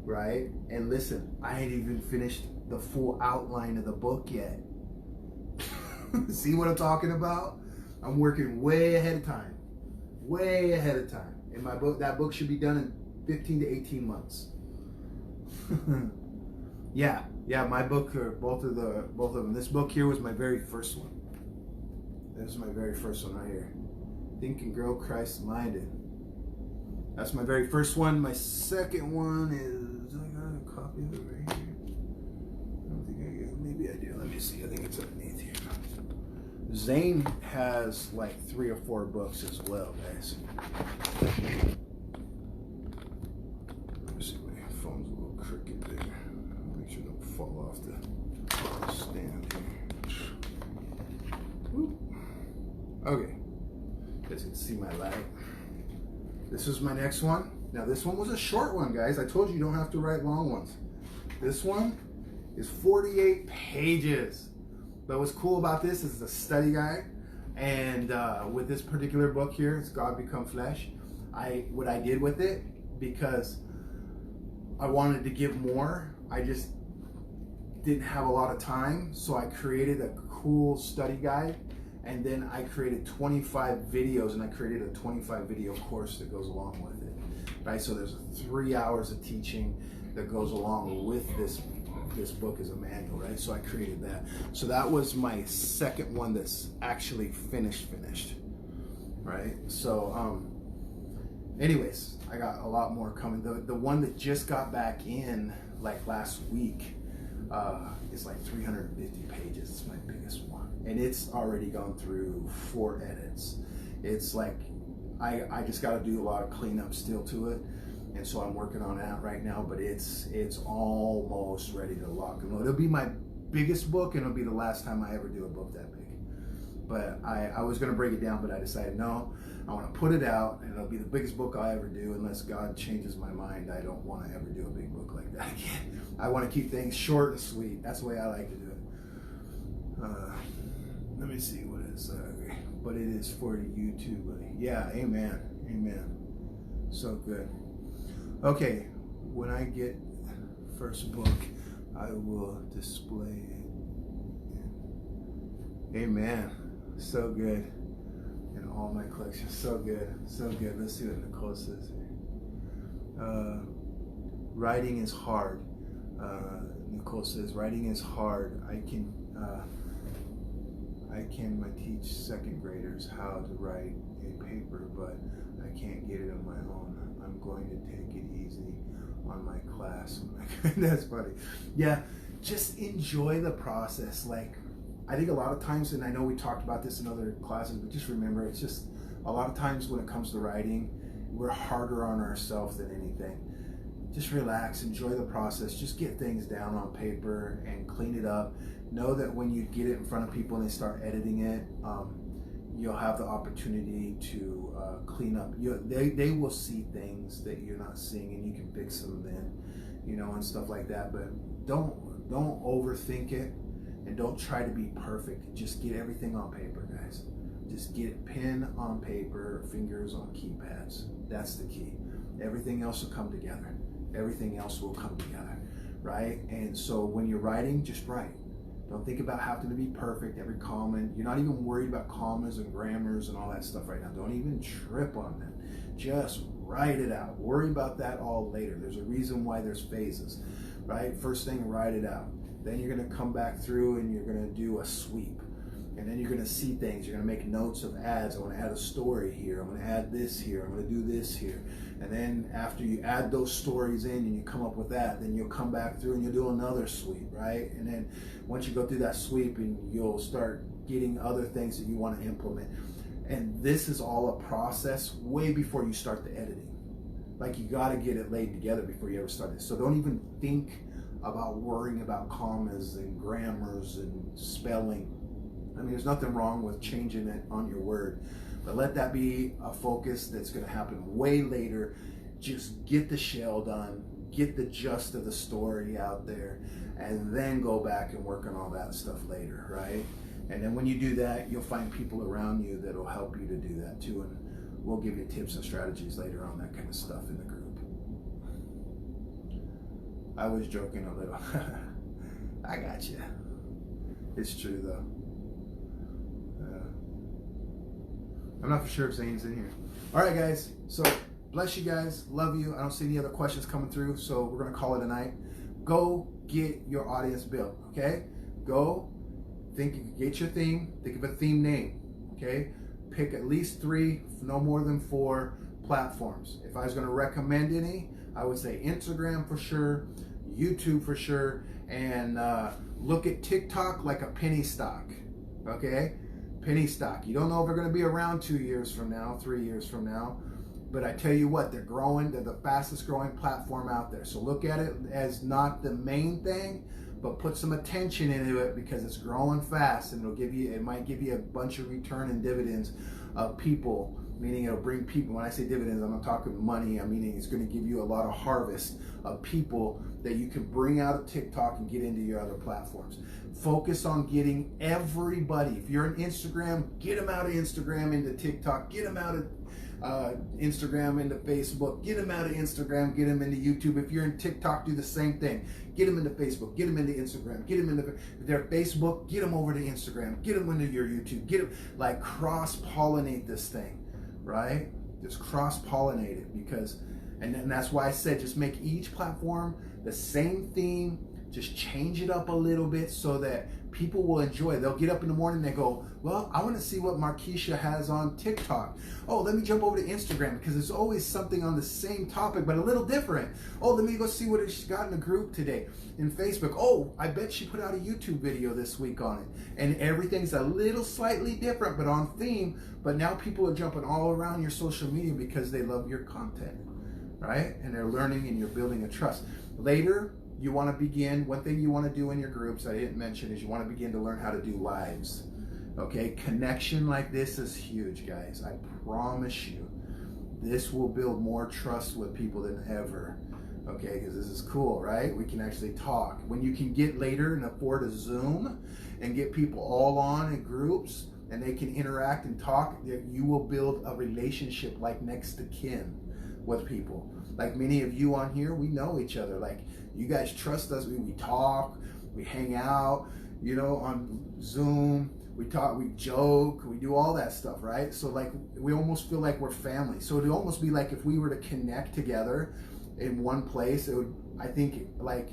right? And listen, I ain't even finished the full outline of the book yet. See what I'm talking about? I'm working way ahead of time. Way ahead of time. In my book, that book should be done in 15 to 18 months. yeah, my book, both of them. This book here was my very first one. This is my very first one right here. Think and Grow Christ-Minded. That's my very first one. My second one is, I got a copy of it right here. I don't think I get, maybe I do. Let me see. I think it's underneath here. Zane has like 3 or 4 books as well, guys. Let me see, my phone's a little crooked there. Make sure it don't fall off the stand here. Whoop. Okay, you guys can see my light. This is my next one. Now this one was a short one, guys. I told you don't have to write long ones. This one is 48 pages. But what's cool about this is it's a study guide, and with this particular book here, it's God Become Flesh. What I did with it, because I wanted to give more, I just didn't have a lot of time, so I created a cool study guide, and then I created 25 videos, and I created a 25 video course that goes along with it, right? So there's 3 hours of teaching that goes along with this book as a manual, right? So I created that. So that was my second one that's actually finished, right? So anyways, I got a lot more coming. The one that just got back in like last week is like 350 pages. It's my biggest one, and it's already gone through 4 edits. It's like I just got to do a lot of cleanup still to it. And so I'm working on that right now, but it's almost ready to lock and load. It'll be my biggest book, and it'll be the last time I ever do a book that big. But I was gonna break it down, but I decided no, I wanna put it out, and it'll be the biggest book I ever do unless God changes my mind. I don't wanna ever do a big book like that again. I wanna keep things short and sweet. That's the way I like to do it. Let me see what it is. But it is for YouTube, buddy. Yeah, amen, amen. So good. Okay, when I get first book, I will display it. Amen. So good. In all my collections. So good. So good. Let's see what Nicole says here. Writing is hard. Nicole says, writing is hard. I can teach second graders how to write a paper, but I can't get it on my own. I'm going to take it easy on my class. That's funny. Yeah, just enjoy the process. Like, I think a lot of times, and I know we talked about this in other classes, but just remember, it's just a lot of times when it comes to writing, we're harder on ourselves than anything. Just relax, enjoy the process, just get things down on paper and clean it up. Know that when you get it in front of people and they start editing it, you'll have the opportunity to clean up. They will see things that you're not seeing, and you can fix them then, and stuff like that. But don't overthink it, and don't try to be perfect. Just get everything on paper, guys. Just get pen on paper, fingers on keypads. That's the key. Everything else will come together. Everything else will come together, right? And so when you're writing, just write. Don't think about having to be perfect, every comment. You're not even worried about commas and grammars and all that stuff right now. Don't even trip on them. Just write it out. Worry about that all later. There's a reason why there's phases, right? First thing, write it out. Then you're gonna come back through and you're gonna do a sweep. And then you're gonna see things. You're gonna make notes of ads. I wanna add a story here. I'm gonna add this here. I'm gonna do this here. And then after you add those stories in and you come up with that, then you'll come back through and you'll do another sweep, right? And then once you go through that sweep, and you'll start getting other things that you wanna implement. And this is all a process way before you start the editing. Like, you gotta get it laid together before you ever start it. So don't even think about worrying about commas and grammars and spelling. I mean, there's nothing wrong with changing it on your word, but let that be a focus that's going to happen way later. Just get the shell done, get the gist of the story out there, and then go back and work on all that stuff later, right? And then when you do that, you'll find people around you that will help you to do that too, and we'll give you tips and strategies later on that kind of stuff in the group. I was joking a little. I got you. It's true though. I'm not for sure if Zane's in here. All right, guys. So bless you guys. Love you. I don't see any other questions coming through, so we're gonna call it a night. Go get your audience built. Okay. Go get your theme. Think of a theme name. Okay. Pick at least 3, no more than 4 platforms. If I was gonna recommend any, I would say Instagram for sure, YouTube for sure, and look at TikTok like a penny stock. Okay. Penny stock. You don't know if they're going to be around 2 years from now, 3 years from now, but I tell you what, they're growing. They're the fastest growing platform out there. So look at it as not the main thing, but put some attention into it because it's growing fast, and it might give you a bunch of return and dividends of people, meaning it'll bring people. When I say dividends, I'm not talking money. I'm meaning it's going to give you a lot of harvest of people that you can bring out of TikTok and get into your other platforms. Focus on getting everybody. If you're on Instagram, get them out of Instagram into TikTok. Get them out of Instagram into Facebook. Get them out of Instagram. Get them into YouTube. If you're in TikTok, do the same thing. Get them into Facebook. Get them into Instagram. Get them into their Facebook. Get them over to Instagram. Get them into your YouTube. Get them, like, cross-pollinate this thing, right? Just cross-pollinate it because, and that's why I said just make each platform the same theme. Just change it up a little bit so that people will enjoy it. They'll get up in the morning and they go, well, I want to see what Markeisha has on TikTok. Oh, let me jump over to Instagram because there's always something on the same topic, but a little different. Oh, let me go see what she's got in the group today. In Facebook, oh, I bet she put out a YouTube video this week on it. And everything's a little slightly different, but on theme. But now people are jumping all around your social media because they love your content, right? And they're learning and you're building a trust. Later, you want to begin, one thing you want to do in your groups I didn't mention is you want to begin to learn how to do lives. Okay, connection like this is huge, guys. I promise you, this will build more trust with people than ever. Okay, because this is cool, right? We can actually talk. When you can get later and afford a Zoom and get people all on in groups and they can interact and talk, you will build a relationship like next to kin with people. Like many of you on here, we know each other. Like, you guys trust us. We talk, we hang out, you know, on Zoom. We talk, we joke, we do all that stuff, right? So like, we almost feel like we're family. So it'd almost be like if we were to connect together in one place, it would, I think, like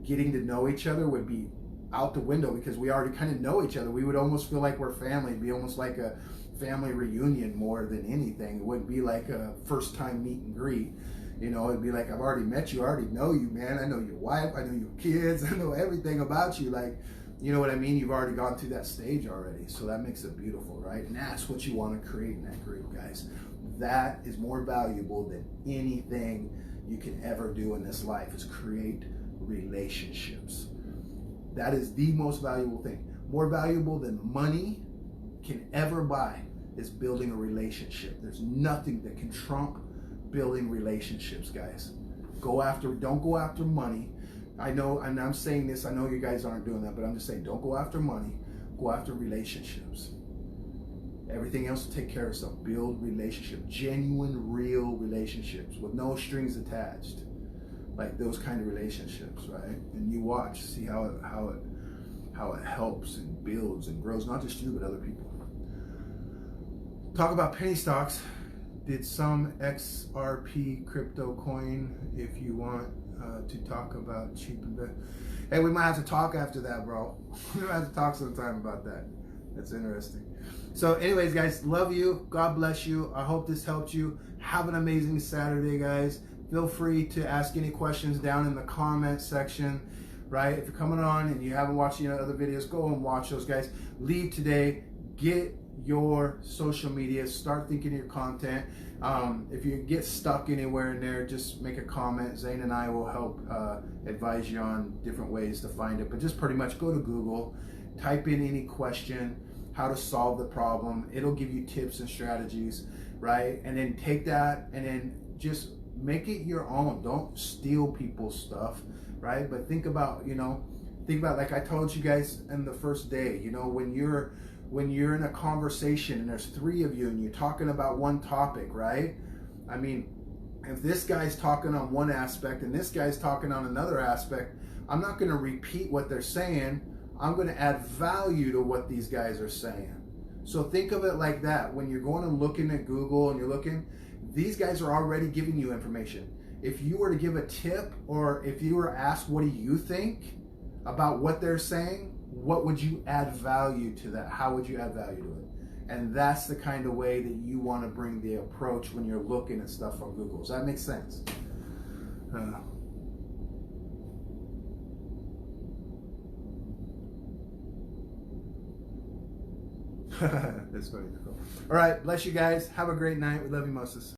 getting to know each other would be out the window because we already kind of know each other. We would almost feel like we're family. It'd be almost like a family reunion more than anything. It wouldn't be like a first time meet and greet. You know, it'd be like, I've already met you, I already know you, man. I know your wife, I know your kids, I know everything about you. Like, you know what I mean? You've already gone through that stage already. So that makes it beautiful, right? And that's what you want to create in that group, guys. That is more valuable than anything you can ever do in this life, is create relationships. That is the most valuable thing. More valuable than money can ever buy is building a relationship. There's nothing that can trump building relationships, guys. Don't go after money. I know, and I'm saying this, I know you guys aren't doing that, but I'm just saying, don't go after money, go after relationships. Everything else will take care of itself. Build relationships, genuine, real relationships with no strings attached. Like those kind of relationships, right? And you watch, see how it helps and builds and grows, not just you, but other people. Talk about penny stocks. Did some XRP crypto coin if you want to talk about cheap investment. Hey, we might have to talk after that, bro. We might have to talk sometime about that. That's interesting. So anyways, guys, love you. God bless you. I hope this helped you. Have an amazing Saturday, guys. Feel free to ask any questions down in the comment section, right? If you're coming on and you haven't watched any other videos, go and watch those, guys. Leave today. Get your social media, start thinking of your content. If you get stuck anywhere in there, just make a comment. Zane and I will help advise you on different ways to find it. But just pretty much go to Google, type in any question, how to solve the problem. It'll give you tips and strategies, right? And then take that and then just make it your own. Don't steal people's stuff, right? But think about, like I told you guys in the first day, when you're in a conversation and there's 3 of you and you're talking about one topic, right? I mean, if this guy's talking on one aspect and this guy's talking on another aspect, I'm not going to repeat what they're saying. I'm going to add value to what these guys are saying. So think of it like that. When you're going and looking at Google and you're looking, these guys are already giving you information. If you were to give a tip, or if you were asked, what do you think about what they're saying, what would you add value to that? How would you add value to it? And that's the kind of way that you want to bring the approach when you're looking at stuff on Google. Does that make sense? That's funny. Cool. All right, bless you guys. Have a great night. We love you, Moses.